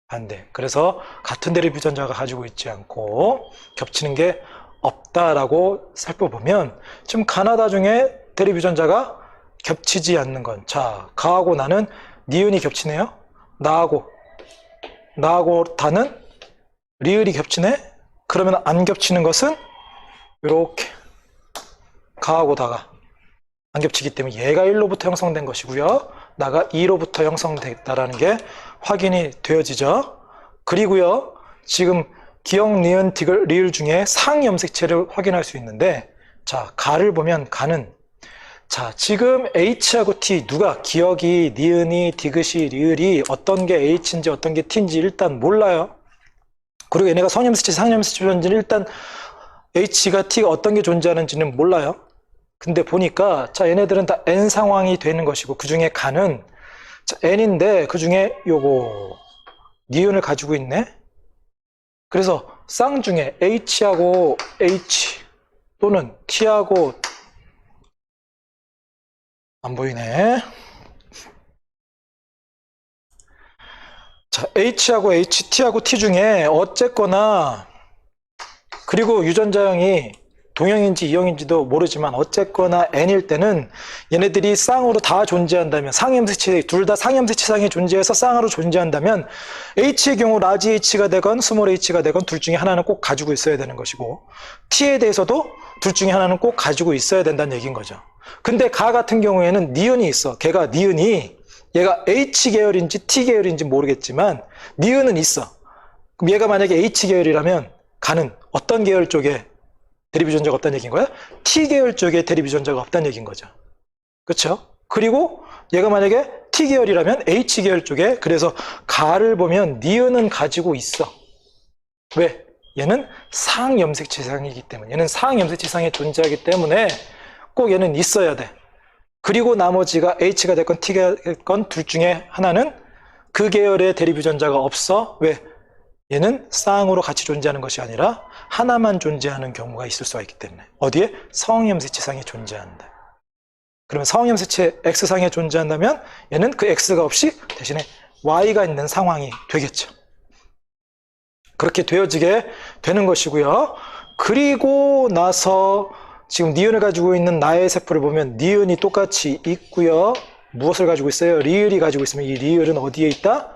반대. 그래서 같은 대립 유전자가 가지고 있지 않고 겹치는 게 없다라고 살펴보면 지금 가나다 중에 대립 유전자가 겹치지 않는 건, 자, 가하고 나는 니은이 겹치네요. 나하고 다는 리을이 겹치네. 그러면 안 겹치는 것은 이렇게 가하고 다가 안 겹치기 때문에 얘가 1로부터 형성된 것이고요. 나가 2로부터 형성됐다라는 게 확인이 되어지죠. 그리고요, 지금 기역, 니은, 디귿, 리을 중에 상염색체를 확인할 수 있는데, 자, 가를 보면 가는, 자, 지금 H하고 T, 누가 기역이, 니은이, 디귿이, 리을이 어떤 게 H인지 어떤 게 T인지 일단 몰라요. 그리고 얘네가 성염색체, 상염색체인지는 일단 H가 T가 어떤 게 존재하는지는 몰라요. 근데 보니까, 자, 얘네들은 다 N 상황이 되는 것이고, 그 중에 가는, 자, N인데, 그 중에 요거, 니은을 가지고 있네? 그래서 쌍 중에 H하고 H, 또는 T하고, 안 보이네. 자, H하고 H, T하고 T 중에 어쨌거나, 그리고 유전자형이 동형인지 이형인지도 모르지만 어쨌거나 N일 때는 얘네들이 쌍으로 다 존재한다면, 상염색체, 둘 다 상염색체상에 존재해서 쌍으로 존재한다면 H의 경우 라지 H가 되건 스몰 H가 되건 둘 중에 하나는 꼭 가지고 있어야 되는 것이고, T에 대해서도 둘 중에 하나는 꼭 가지고 있어야 된다는 얘기인 거죠. 근데 가 같은 경우에는 니은이 있어. 걔가 니은이, 얘가 H 계열인지 T 계열인지 모르겠지만 니은은 있어. 그럼 얘가 만약에 H 계열이라면 가는 어떤 계열 쪽에 대립 유전자가 없다는 얘기인 거야? T 계열 쪽에 대립 유전자가 없다는 얘기인 거죠. 그렇죠? 그리고 얘가 만약에 T 계열이라면 H 계열 쪽에, 그래서 가를 보면 니은은 가지고 있어. 왜? 얘는 상염색체상이기 때문에, 얘는 상염색체상에 존재하기 때문에 꼭 얘는 있어야 돼. 그리고 나머지가 H가 됐건 T가 됐건 둘 중에 하나는 그 계열의 대립 유전자가 없어. 왜? 얘는 쌍으로 같이 존재하는 것이 아니라 하나만 존재하는 경우가 있을 수가 있기 때문에. 어디에? 성염색체상에 존재한다. 그러면 성염색체 X상에 존재한다면 얘는 그 X가 없이 대신에 Y가 있는 상황이 되겠죠. 그렇게 되어지게 되는 것이고요. 그리고 나서 지금 니은을 가지고 있는 나의 세포를 보면 니은이 똑같이 있고요. 무엇을 가지고 있어요? 리을이 가지고 있으면 이 리을은 어디에 있다?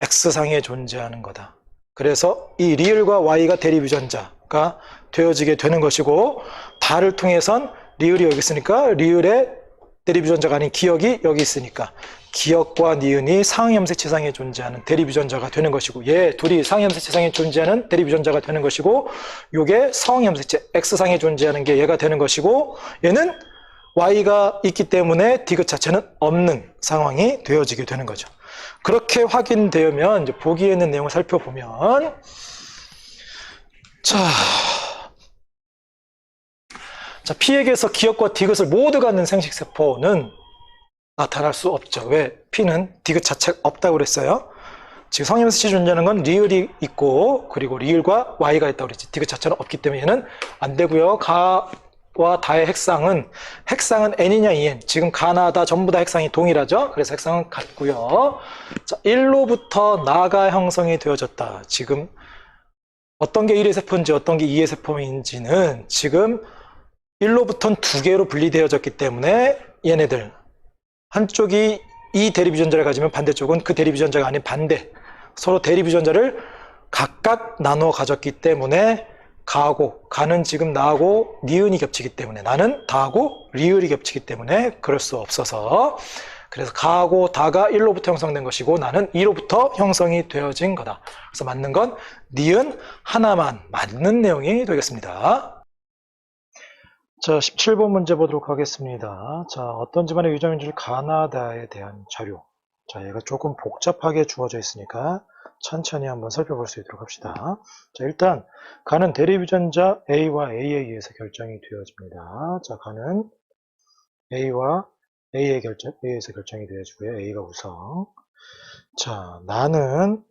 X상에 존재하는 거다. 그래서 이 리을과 Y가 대립 유전자가 되어지게 되는 것이고, 다를 통해선 리을이 여기 있으니까 리을의 대립유전자가 아닌 기역이 여기 있으니까 기역과 니은이 상염색체상에 존재하는 대립유전자가 되는 것이고, 얘 둘이 상염색체상에 존재하는 대립유전자가 되는 것이고, 요게 성염색체 X상에 존재하는 게 얘가 되는 것이고, 얘는 Y가 있기 때문에 디귿 자체는 없는 상황이 되어지게 되는 거죠. 그렇게 확인되면 이제 보기에 있는 내용을 살펴보면, 자, P에게서 기역과 디귿을 모두 갖는 생식세포는 나타날 수 없죠. 왜? P는 디귿 자체가 없다고 그랬어요. 지금 성염색체 존재하는 건 리을이 있고, 그리고 리을과 Y가 있다고 그랬지. 디귿 자체는 없기 때문에 얘는 안 되고요. 가와 다의 핵상은 N이냐 2N. 지금 가나 다 전부 다 핵상이 동일하죠. 그래서 핵상은 같고요. 자, 1로부터 나가 형성이 되어졌다. 지금 어떤 게 1의 세포인지 어떤 게 2의 세포인지는 지금 1로부터는 두 개로 분리되어졌기 때문에 얘네들 한쪽이 이 대립유전자를 가지면 반대쪽은 그 대립유전자가 아닌 반대, 서로 대립유전자를 각각 나누어 가졌기 때문에 가는 지금 나하고 니은이 겹치기 때문에, 나는 다하고 리을이 겹치기 때문에 그럴 수 없어서, 그래서 가하고 다가 1로부터 형성된 것이고 나는 2로부터 형성이 되어진 거다. 그래서 맞는 건 니은 하나만 맞는 내용이 되겠습니다. 자, 17번 문제 보도록 하겠습니다. 자, 어떤 집안의 유전인지 가나다에 대한 자료. 자, 얘가 조금 복잡하게 주어져 있으니까 천천히 한번 살펴볼 수 있도록 합시다. 자, 일단 가는 대립유전자 A와 A에 의해서 결정이 되어집니다. 자, 가는 A와 A에 의해서 결정이 되어지고요. A가 우성. 자, 나는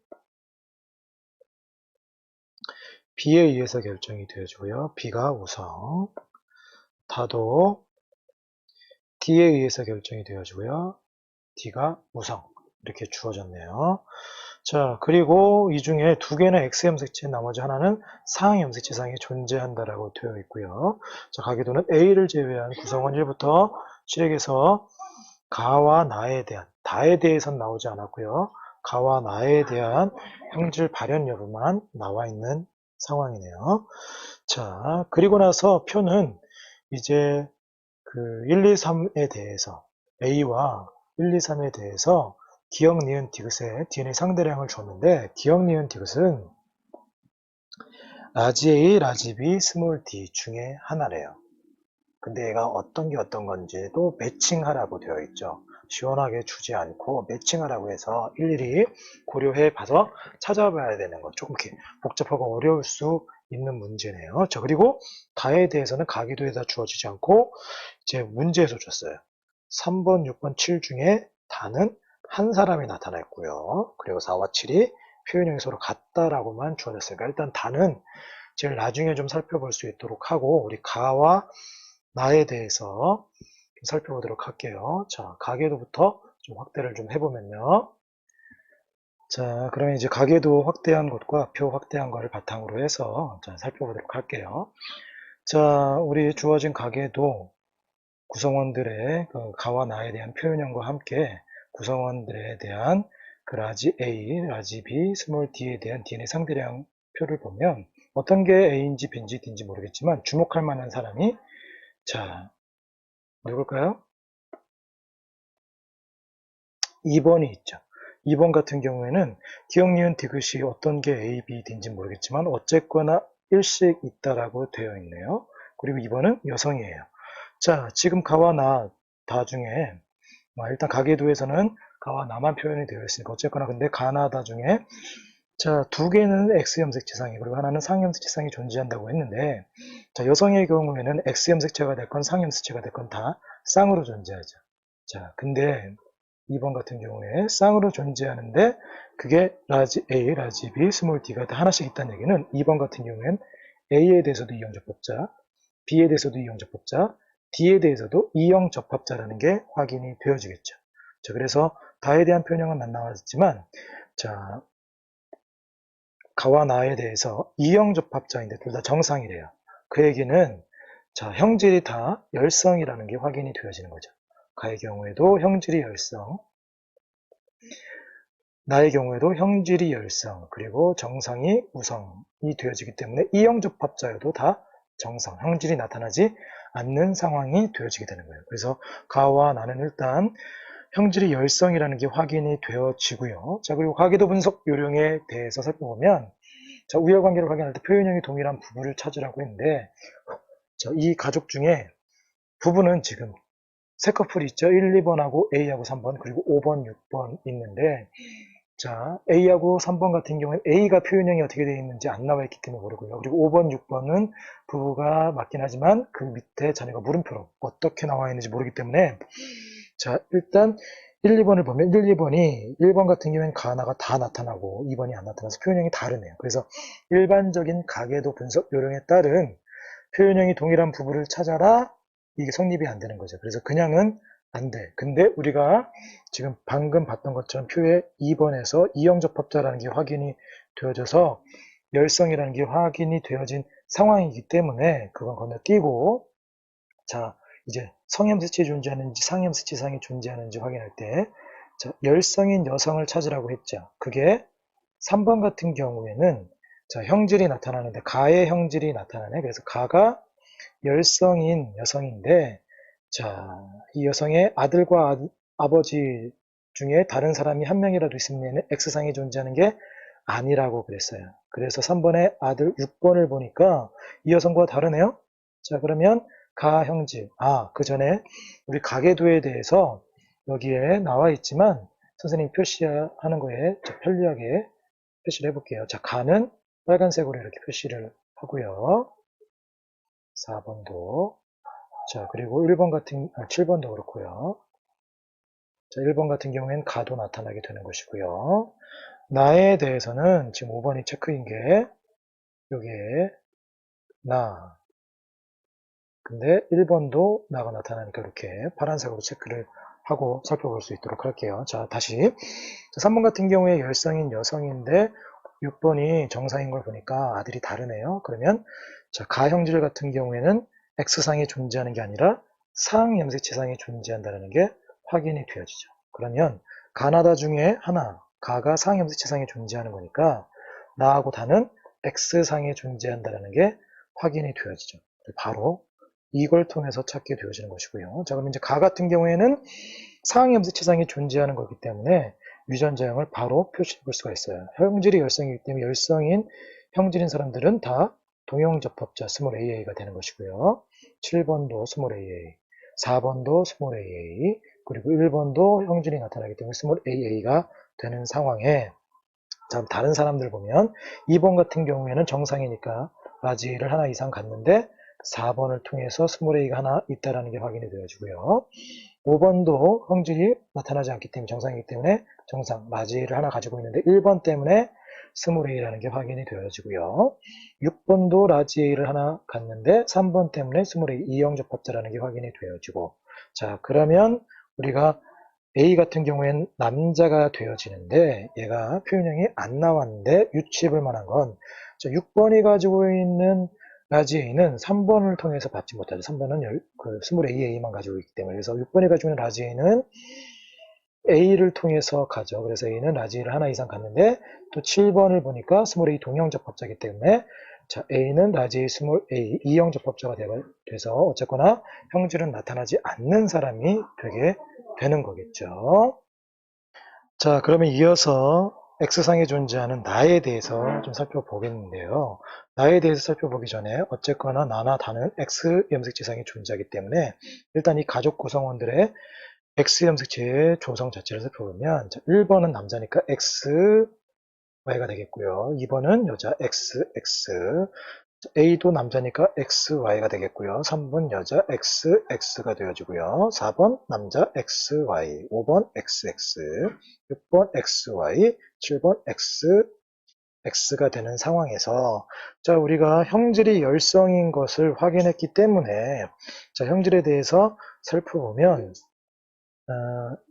B에 의해서 결정이 되어지고요. B가 우성. 다도 D에 의해서 결정이 되어지고요. D가 우성. 이렇게 주어졌네요. 자, 그리고 이 중에 두 개는 X염색체, 나머지 하나는 상염색체상에 존재한다라고 되어 있고요. 자, 가계도는 A를 제외한 구성원 1부터 7에게서 가와 나에 대한, 다에 대해서는 나오지 않았고요. 가와 나에 대한 형질 발현 여부만 나와 있는 상황이네요. 자, 그리고 나서 표는 이제 그 1, 2, 3에 대해서 A와 1, 2, 3에 대해서 기역, 니은, 디귿의 DNA 상대량을 줬는데, 기역, 니은, 디귿은 라지 A, 라지 B, 스몰 d 중에 하나래요. 근데 얘가 어떤 게 어떤 건지도 매칭하라고 되어 있죠. 시원하게 주지 않고 매칭하라고 해서 일일이 고려해 봐서 찾아봐야 되는 거, 조금 이렇게 복잡하고 어려울 수 있는 문제네요. 자, 그리고 다에 대해서는 가계도에다 주어지지 않고 이제 문제에서 줬어요. 3번, 6번, 7 중에 다는 한 사람이 나타나 있고요. 그리고 4와 7이 표현형이 서로 같다라고만 주어졌으니까 일단 다는 제일 나중에 좀 살펴볼 수 있도록 하고, 우리 가와 나에 대해서 살펴보도록 할게요. 자, 가계도부터 좀 확대를 좀 해보면요. 자, 그러면 이제 가계도 확대한 것과 표 확대한 것을 바탕으로 해서 자, 살펴보도록 할게요. 자, 우리 주어진 가계도 구성원들의 그 가와 나에 대한 표현형과 함께 구성원들에 대한 그 라지 A, 라지 B, 스몰 d에 대한 DNA 상대량 표를 보면 어떤 게 A인지 B인지 D인지 모르겠지만 주목할 만한 사람이, 자, 누굴까요? 2번이 있죠. 2번 같은 경우에는 기억, 니은, 디귿이 어떤 게 A, B, D인지 모르겠지만 어쨌거나 일씩 있다라고 되어 있네요. 그리고 2번은 여성이에요. 자, 지금 가와 나, 다 중에 일단 가계도에서는 가와 나만 표현이 되어 있으니까 어쨌거나, 근데 가나다 중에 자, 두 개는 X염색체상이, 그리고 하나는 상염색체상이 존재한다고 했는데, 자, 여성의 경우에는 X염색체가 됐건 상염색체가 됐건 다 쌍으로 존재하죠. 자, 근데 2번 같은 경우에 쌍으로 존재하는데 그게 라지 A, 라지 B, 스몰 d가 다 하나씩 있다는 얘기는 2번 같은 경우에는 A에 대해서도 이형 접합자, B에 대해서도 이형 접합자, D에 대해서도 이형 접합자라는 게 확인이 되어지겠죠. 자, 그래서 다에 대한 표현형은 안 나왔지만, 자, 가와 나에 대해서 이형 접합자인데 둘 다 정상이래요. 그 얘기는, 자, 형질이 다 열성이라는 게 확인이 되어지는 거죠. 가의 경우에도 형질이 열성, 나의 경우에도 형질이 열성, 그리고 정상이 우성이 되어지기 때문에 이형 접합자여도 다 정상, 형질이 나타나지 않는 상황이 되어지게 되는 거예요. 그래서 가와 나는 일단 형질이 열성이라는 게 확인이 되어지고요. 자, 그리고 가계도 분석 요령에 대해서 살펴보면, 자, 우열관계를 확인할 때 표현형이 동일한 부부를 찾으라고 했는데, 자, 이 가족 중에 부부는 지금 세 커플이 있죠. 1, 2번하고 A하고 3번, 그리고 5번, 6번 있는데, 자, A하고 3번 같은 경우는 A가 표현형이 어떻게 되어 있는지 안 나와 있기 때문에 모르고요. 그리고 5번, 6번은 부부가 맞긴 하지만 그 밑에 자녀가 물음표로 어떻게 나와 있는지 모르기 때문에, 자, 일단 1, 2번을 보면 1, 2번이 1번 같은 경우에는 가나가 다 나타나고 2번이 안 나타나서 표현형이 다르네요. 그래서 일반적인 가계도 분석 요령에 따른 표현형이 동일한 부부를 찾아라, 이게 성립이 안 되는 거죠. 그래서 그냥은 안 돼. 근데 우리가 지금 방금 봤던 것처럼 표의 2번에서 이형접합자라는 게 확인이 되어져서 열성이라는 게 확인이 되어진 상황이기 때문에 그건 건너뛰고, 자, 이제 성염수치 존재하는지 상염수치상이 존재하는지 확인할 때, 자, 열성인 여성을 찾으라고 했죠. 그게 3번 같은 경우에는, 자, 형질이 나타나는데 가의 형질이 나타나네. 그래서 가가 열성인 여성인데, 자, 이 여성의 아들과 아버지 중에 다른 사람이 한 명이라도 있으면 X상이 존재하는 게 아니라고 그랬어요. 그래서 3번의 아들 6번을 보니까 이 여성과 다르네요. 자, 그러면 가 형질. 그 전에 우리 가계도에 대해서 여기에 나와 있지만 선생님이 표시하는 거에 편리하게 표시를 해볼게요. 자, 가는 빨간색으로 이렇게 표시를 하고요. 4번도. 자, 그리고 7번도 그렇고요. 자, 1번 같은 경우에는 가도 나타나게 되는 것이고요. 나에 대해서는 지금 5번이 체크인 게 여기에 나. 근데 1번도 나가 나타나니까 이렇게 파란색으로 체크를 하고 살펴볼 수 있도록 할게요. 자, 다시. 자, 3번 같은 경우에 열성인 여성인데 6번이 정상인 걸 보니까 아들이 다르네요. 그러면 자, 가형질 같은 경우에는 X상이 존재하는 게 아니라 상염색치상이 존재한다는 게 확인이 되어지죠. 그러면 가나다 중에 하나, 가가 상염색치상이 존재하는 거니까 나하고 다는 X상에 존재한다는 게 확인이 되어지죠. 바로 이걸 통해서 찾게 되어지는 것이고요. 자, 그럼 이제 가 같은 경우에는 상염색치상이 존재하는 거기 때문에 유전자형을 바로 표시해 볼 수가 있어요. 형질이 열성이기 때문에 열성인 형질인 사람들은 다 동형접합자 스몰 AA가 되는 것이고요. 7번도 스몰 AA, 4번도 스몰 AA, 그리고 1번도 형질이 나타나기 때문에 스몰 AA가 되는 상황에, 자, 다른 사람들 보면 2번 같은 경우에는 정상이니까 라지를 하나 이상 갖는데 4번을 통해서 스몰 A가 하나 있다는 게 확인이 되어지고요. 5번도 형질이 나타나지 않기 때문에 정상이기 때문에 정상, 라지를 하나 가지고 있는데 1번 때문에 스몰 A라는 게 확인이 되어지고요. 6번도 라지 A를 하나 갖는데 3번 때문에 스몰 A, 이형접합자라는 게 확인이 되어지고, 자, 그러면 우리가 A 같은 경우에는 남자가 되어지는데 얘가 표현형이 안 나왔는데 유추해볼 만한 건, 자, 6번이 가지고 있는 라지 A는 3번을 통해서 받지 못하죠. 3번은 스몰 AA만 가지고 있기 때문에. 그래서 6번이 가지고 있는 라지 A는 A를 통해서 가죠. 그래서 A는 라지 A를 하나 이상 갖는데, 또 7번을 보니까 스몰 A 동형접합자이기 때문에, 자, A는 라지 A, 스몰 A, 이형접합자가 돼서 어쨌거나 형질은 나타나지 않는 사람이 되게 되는 거겠죠. 자, 그러면 이어서 X상에 존재하는 나에 대해서 좀 살펴보겠는데요. 나에 대해서 살펴보기 전에 어쨌거나 나나 다는 X 염색지상이 존재하기 때문에 일단 이 가족 구성원들의 X 염색체의 조성 자체를 살펴보면, 자, 1번은 남자니까 X, Y가 되겠고요. 2번은 여자 X, X, A도 남자니까 XY가 되겠고요. 3번 여자 XX, 가 되어지고요. 4번 남자 XY, 5번 XX, 6번 XY, 7번 X가 되는 상황에서, 자, 우리가 형질이 열성인 것을 확인했기 때문에, 자, 형질에 대해서 살펴보면,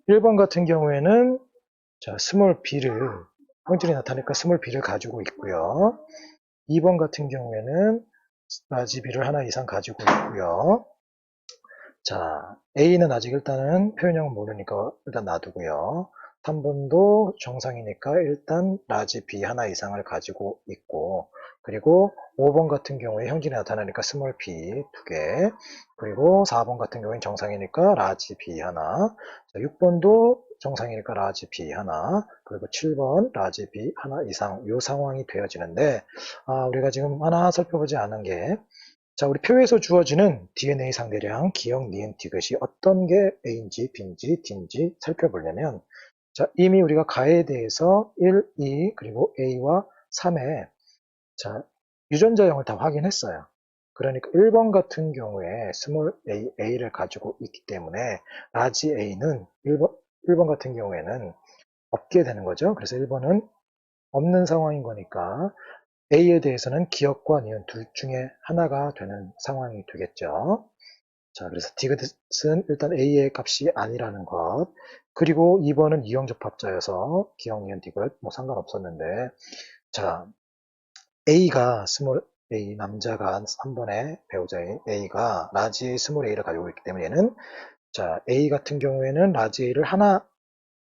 1번 같은 경우에는, 자, 스몰 b를, 형질이 나타나니까 스몰 b를 가지고 있고요. 2번 같은 경우에는 라지 b를 하나 이상 가지고 있고요. 자, A는 아직 일단은 표현형은 모르니까 일단 놔두고요. 3번도 정상이니까 일단 라지 B 하나 이상을 가지고 있고, 그리고 5번 같은 경우에 형질이 나타나니까 스몰 b 2개, 그리고 4번 같은 경우엔 정상이니까 라지 b 하나, 자, 6번도 정상이니까 라지 b 하나, 그리고 7번 라지 b 하나 이상, 이 상황이 되어지는데, 우리가 지금 하나 살펴보지 않은 게, 자, 우리 표에서 주어지는 DNA 상대량, 기억, 니은, 디귿이 어떤 게 A인지, B인지, D인지 살펴보려면, 자, 이미 우리가 가에 대해서 1, 2, 그리고 A와 3에, 자, 유전자형을 다 확인했어요. 그러니까 1번 같은 경우에 스몰 a, a를 가지고 있기 때문에 라지 a는 1번 같은 경우에는 없게 되는 거죠. 그래서 1번은 없는 상황인 거니까 A에 대해서는 기억과 니은 둘 중에 하나가 되는 상황이 되겠죠. 자, 그래서 디귿은 일단 A의 값이 아니라는 것. 그리고 2번은 이형접합자여서 기억, 니은, 디귿 뭐 상관없었는데, 자, A가 스몰 A, 남자가 3번의 배우자인 A가 라지 스몰 A를 가지고 있기 때문에 얘는, 자, A 같은 경우에는 라지 A를 하나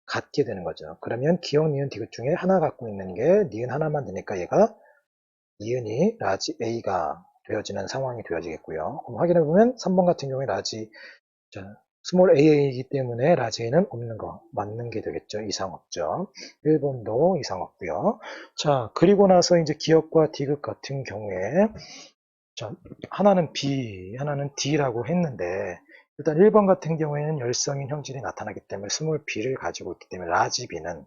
갖게 되는 거죠. 그러면 기억, 니은, 디귿 중에 하나 갖고 있는 게 니은 하나만 되니까 얘가 니은이 라지 A가 되어지는 상황이 되어지겠고요. 그럼 확인해 보면 3번 같은 경우에 라지, 자, 스몰 AA이기 때문에 라지 A는 없는 거 맞는 게 되겠죠. 이상 없죠. 1번도 이상 없고요. 자, 그리고 나서 이제 기억과 디귿 같은 경우에, 자, 하나는 B, 하나는 D라고 했는데, 일단 1번 같은 경우에는 열성인 형질이 나타나기 때문에 스몰 B를 가지고 있기 때문에 라지 B는,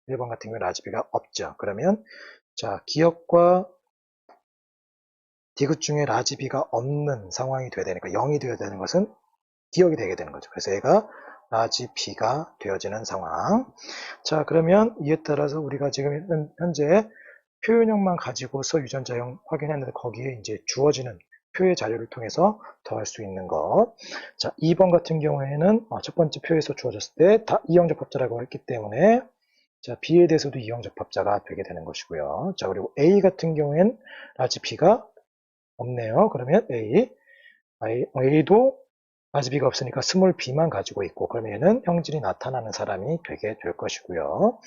1번 같은 경우에 라지 B가 없죠. 그러면, 자, 기억과 디귿 중에 라지 B가 없는 상황이 돼야 되니까 0이 되어야 되는 것은 기억이 되게 되는 거죠. 그래서 얘가 라지 B가 되어지는 상황. 자, 그러면 이에 따라서 우리가 지금 현재 표현형만 가지고서 유전자형 확인했는데 거기에 이제 주어지는 표의 자료를 통해서 더할 수 있는 것. 자, 2번 같은 경우에는 첫 번째 표에서 주어졌을 때 다 이형접합자라고 했기 때문에, 자, B에 대해서도 이형접합자가 되게 되는 것이고요. 자, 그리고 A 같은 경우에는 라지 B가 없네요. 그러면 A도 라지 B가 없으니까 스몰 b만 가지고 있고, 그러면 얘는 형질이 나타나는 사람이 되게 될 것이고요.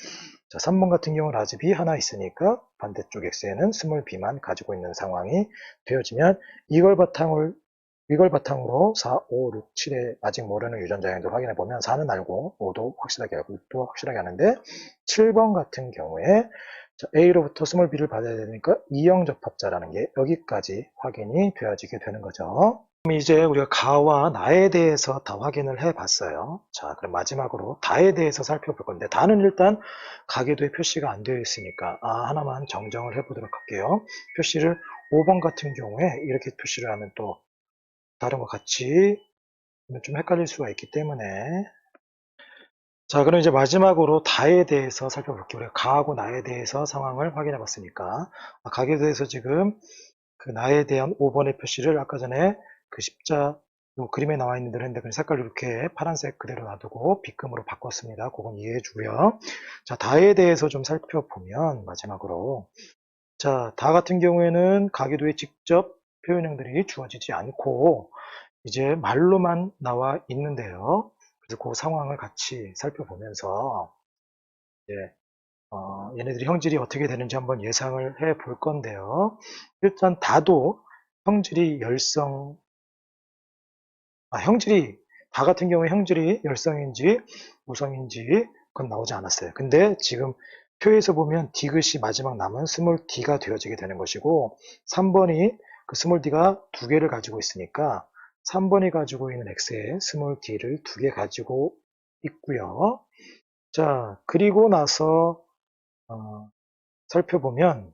자, 3번 같은 경우 라지 B 하나 있으니까 반대쪽 X에는 스몰 b만 가지고 있는 상황이 되어지면 이걸 바탕으로 4, 5, 6, 7에 아직 모르는 유전자형들 확인해 보면 4는 알고 5도 확실하게 알고 6도 확실하게 아는데, 7번 같은 경우에 A로부터 스몰 b를 받아야 되니까 이형접합자라는 게 여기까지 확인이 되어지게 되는 거죠. 그럼 이제 우리가 가와 나에 대해서 다 확인을 해 봤어요. 자, 그럼 마지막으로 다에 대해서 살펴볼 건데, 다는 일단 가계도에 표시가 안 되어 있으니까 하나만 정정을 해 보도록 할게요. 표시를 5번 같은 경우에 이렇게 표시를 하면 또 다른 것 같이 좀 헷갈릴 수가 있기 때문에, 자, 그럼 이제 마지막으로 다에 대해서 살펴볼게요. 우리가 가하고 나에 대해서 상황을 확인해 봤으니까, 가계도에서 지금 그 나에 대한 5번의 표시를 아까 전에 그 십자 요 그림에 나와 있는 대로 했는데, 그 색깔을 이렇게 파란색 그대로 놔두고 B금으로 바꿨습니다. 그건 이해해 주고요. 자, 다에 대해서 좀 살펴보면 마지막으로, 자, 다 같은 경우에는 가계도에 직접 표현형들이 주어지지 않고 이제 말로만 나와 있는데요. 그래서 그 상황을 같이 살펴보면서 이제 얘네들이 형질이 어떻게 되는지 한번 예상을 해 볼 건데요. 일단 다도 형질이 다 같은 경우에 형질이 열성인지 무성인지 그건 나오지 않았어요. 근데 지금 표에서 보면 디귿이 마지막 남은 스몰 d가 되어지게 되는 것이고, 3번이 그 스몰 d가 두 개를 가지고 있으니까 3번이 가지고 있는 x에 스몰 d를 두 개 가지고 있고요. 자, 그리고 나서 살펴보면,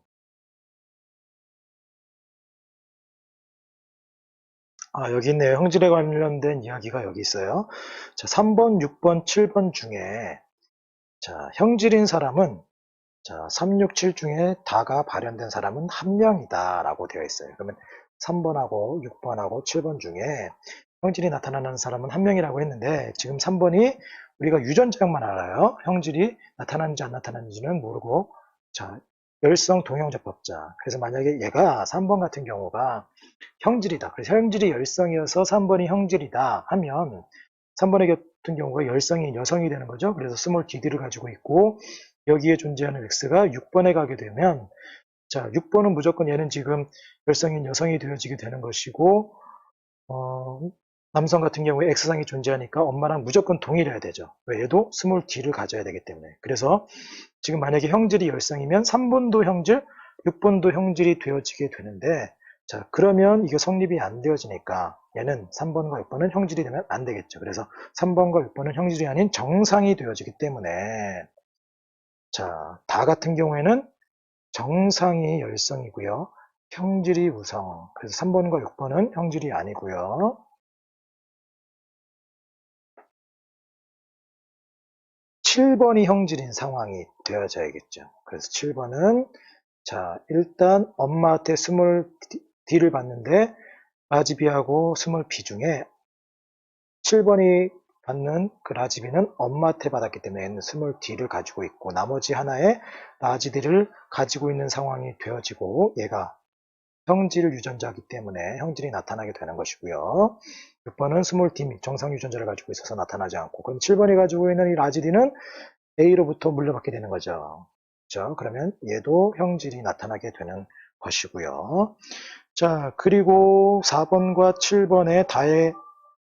여기 있네요. 형질에 관련된 이야기가 여기 있어요. 자, 3번, 6번, 7번 중에, 자, 형질인 사람은, 자, 3, 6, 7 중에 다가 발현된 사람은 한 명이다 라고 되어 있어요. 그러면 3번하고 6번하고 7번 중에 형질이 나타나는 사람은 한 명이라고 했는데, 지금 3번이 우리가 유전자형만 알아요. 형질이 나타나는지 안 나타나는지는 모르고, 자, 열성 동형접합자. 그래서 만약에 얘가 3번 같은 경우가 형질이다. 그래서 형질이 열성이어서 3번이 형질이다 하면, 3번의 같은 경우가 열성이 여성이 되는 거죠. 그래서 스몰 dd를 가지고 있고, 여기에 존재하는 x가 6번에 가게 되면, 자, 6번은 무조건 얘는 지금 열성인 여성이 되어지게 되는 것이고, 남성 같은 경우에 X상이 존재하니까 엄마랑 무조건 동일해야 되죠. 왜? 얘도 스몰 d를 가져야 되기 때문에. 그래서 지금 만약에 형질이 열성이면 3번도 형질, 6번도 형질이 되어지게 되는데, 자, 그러면 이게 성립이 안 되어지니까 얘는 3번과 6번은 형질이 되면 안 되겠죠. 그래서 3번과 6번은 형질이 아닌 정상이 되어지기 때문에, 자, 다 같은 경우에는 정상이 열성이고요. 형질이 우성. 그래서 3번과 6번은 형질이 아니고요. 7번이 형질인 상황이 되어져야겠죠. 그래서 7번은 자, 일단 엄마한테 스몰 D를 받는데 라지 B하고 스몰 B 중에 7번이 받는 그 라지 B는 엄마한테 받았기 때문에 얘는 스몰 D를 가지고 있고 나머지 하나의 라지 D를 가지고 있는 상황이 되어지고 얘가 형질 유전자이기 때문에 형질이 나타나게 되는 것이고요. 6번은 스몰 D 및 정상 유전자를 가지고 있어서 나타나지 않고 그럼 7번이 가지고 있는 이 라지 D는 A로부터 물려받게 되는 거죠. 그렇죠? 그러면 얘도 형질이 나타나게 되는 것이고요. 자, 그리고 4번과 7번의 다의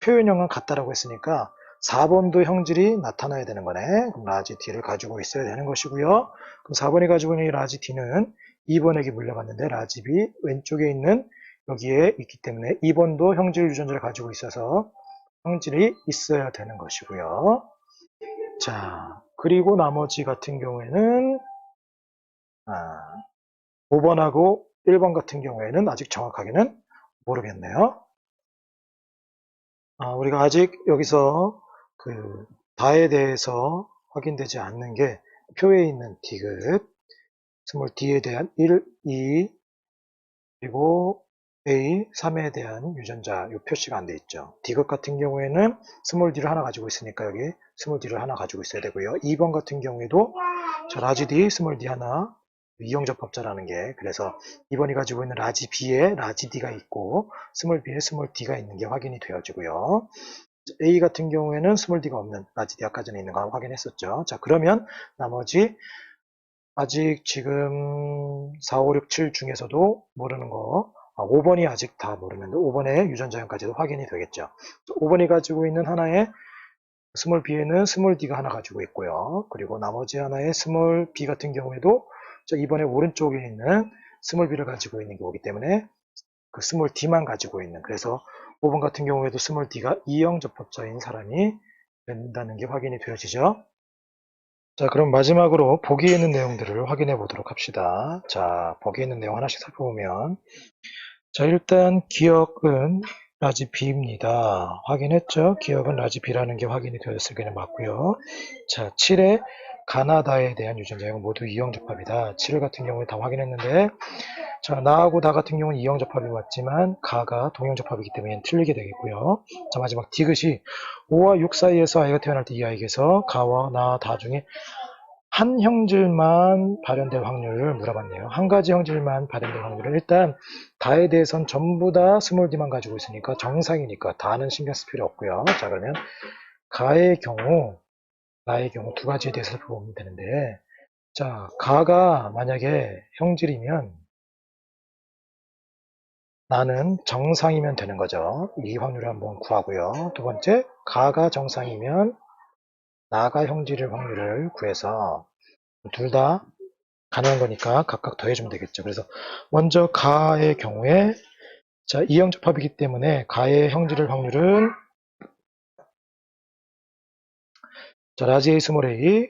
표현형은 같다라고 했으니까 4번도 형질이 나타나야 되는 거네. 그럼 라지 D를 가지고 있어야 되는 것이고요. 그럼 4번이 가지고 있는 이 라지 D는 2번에게 물려갔는데 라지 B 왼쪽에 있는 여기에 있기 때문에 2번도 형질 유전자를 가지고 있어서 형질이 있어야 되는 것이고요. 자, 그리고 나머지 같은 경우에는 5번하고 1번 같은 경우에는 아직 정확하게는 모르겠네요. 우리가 아직 여기서 그 다에 대해서 확인되지 않는 게 표에 있는 디귿, 스몰 d에 대한 1, 2, 그리고 A, 3에 대한 유전자 요 표시가 안 돼 있죠. 디귿 같은 경우에는 스몰 d를 하나 가지고 있으니까 여기 스몰 d를 하나 가지고 있어야 되고요. 2번 같은 경우에도 자, 라지 D, 스몰 d 하나 이형접합자라는 게 그래서 2번이 가지고 있는 라지 B에 라지 D가 있고 스몰 B에 스몰 D가 있는 게 확인이 되어지고요. A 같은 경우에는 스몰 D가 없는 라지 D 아까 전에 있는 거 확인했었죠. 자, 그러면 나머지 아직 지금 4, 5, 6, 7 중에서도 모르는 거 5번이 아직 다 모르는데 5번의 유전자형까지도 확인이 되겠죠. 5번이 가지고 있는 하나의 스몰 b에는 스몰 d가 하나 가지고 있고요. 그리고 나머지 하나의 스몰 b 같은 경우에도 이번에 오른쪽에 있는 스몰 b를 가지고 있는 거기 때문에 그 스몰 d만 가지고 있는 그래서 5번 같은 경우에도 스몰 d가 이형 접합자인 사람이 된다는 게 확인이 되어지죠. 자, 그럼 마지막으로 보기에 있는 내용들을 확인해 보도록 합시다. 자, 보기에 있는 내용 하나씩 살펴보면 자, 일단 기억은 라지 B입니다. 확인했죠? 기억은 라지 B라는 게 확인이 되었을 게는 맞고요. 자, 7의 가나다에 대한 유전자형은 모두 이형접합이다. 7 같은 경우에 다 확인했는데 자, 나하고 나 같은 경우는 이형접합이 맞지만 가가 동형접합이기 때문에 틀리게 되겠고요. 자, 마지막 디귿이 5와 6 사이에서 아이가 태어날 때 이 아이에게서 가와 나, 다 중에 한 형질만 발현될 확률을 물어봤네요. 한 가지 형질만 발현될 확률은 일단 다에 대해서는 전부 다 스몰 d만 가지고 있으니까 정상이니까 다는 신경 쓸 필요 없고요. 자, 그러면 가의 경우, 나의 경우 두 가지에 대해서 살펴보면 되는데 자, 가가 만약에 형질이면 나는 정상이면 되는 거죠. 이 확률을 한번 구하고요. 두 번째, 가가 정상이면 나가 형질일 확률을 구해서 둘 다 가능한 거니까 각각 더해주면 되겠죠. 그래서 먼저 가의 경우에 자, 이형접합이기 때문에 가의 형질일 확률은 자, 라지 A 스몰 A,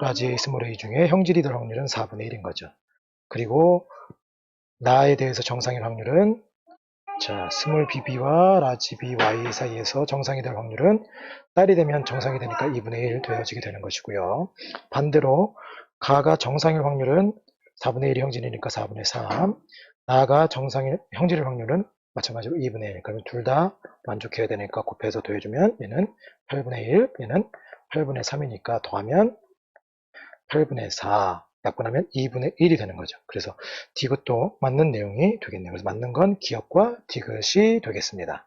라지 A 스몰 A 중에 형질이 될 확률은 4분의 1인 거죠. 그리고 나에 대해서 정상일 확률은 자, 스몰 BB와 라지 BY 사이에서 정상이 될 확률은 딸이 되면 정상이 되니까 2분의 1 되어지게 되는 것이고요. 반대로 가가 정상일 확률은 4분의 1이 형질이니까 4분의 3, 나가 정상일 형질일 확률은 마찬가지로 2분의 1. 그러면 둘 다 만족해야 되니까 곱해서 더해주면 얘는 8분의 1, 얘는 8분의 3이니까 더하면 8분의 4, 약분하면 2분의 1이 되는 거죠. 그래서 디귿도 맞는 내용이 되겠네요. 그래서 맞는 건 기억과 디귿이 되겠습니다.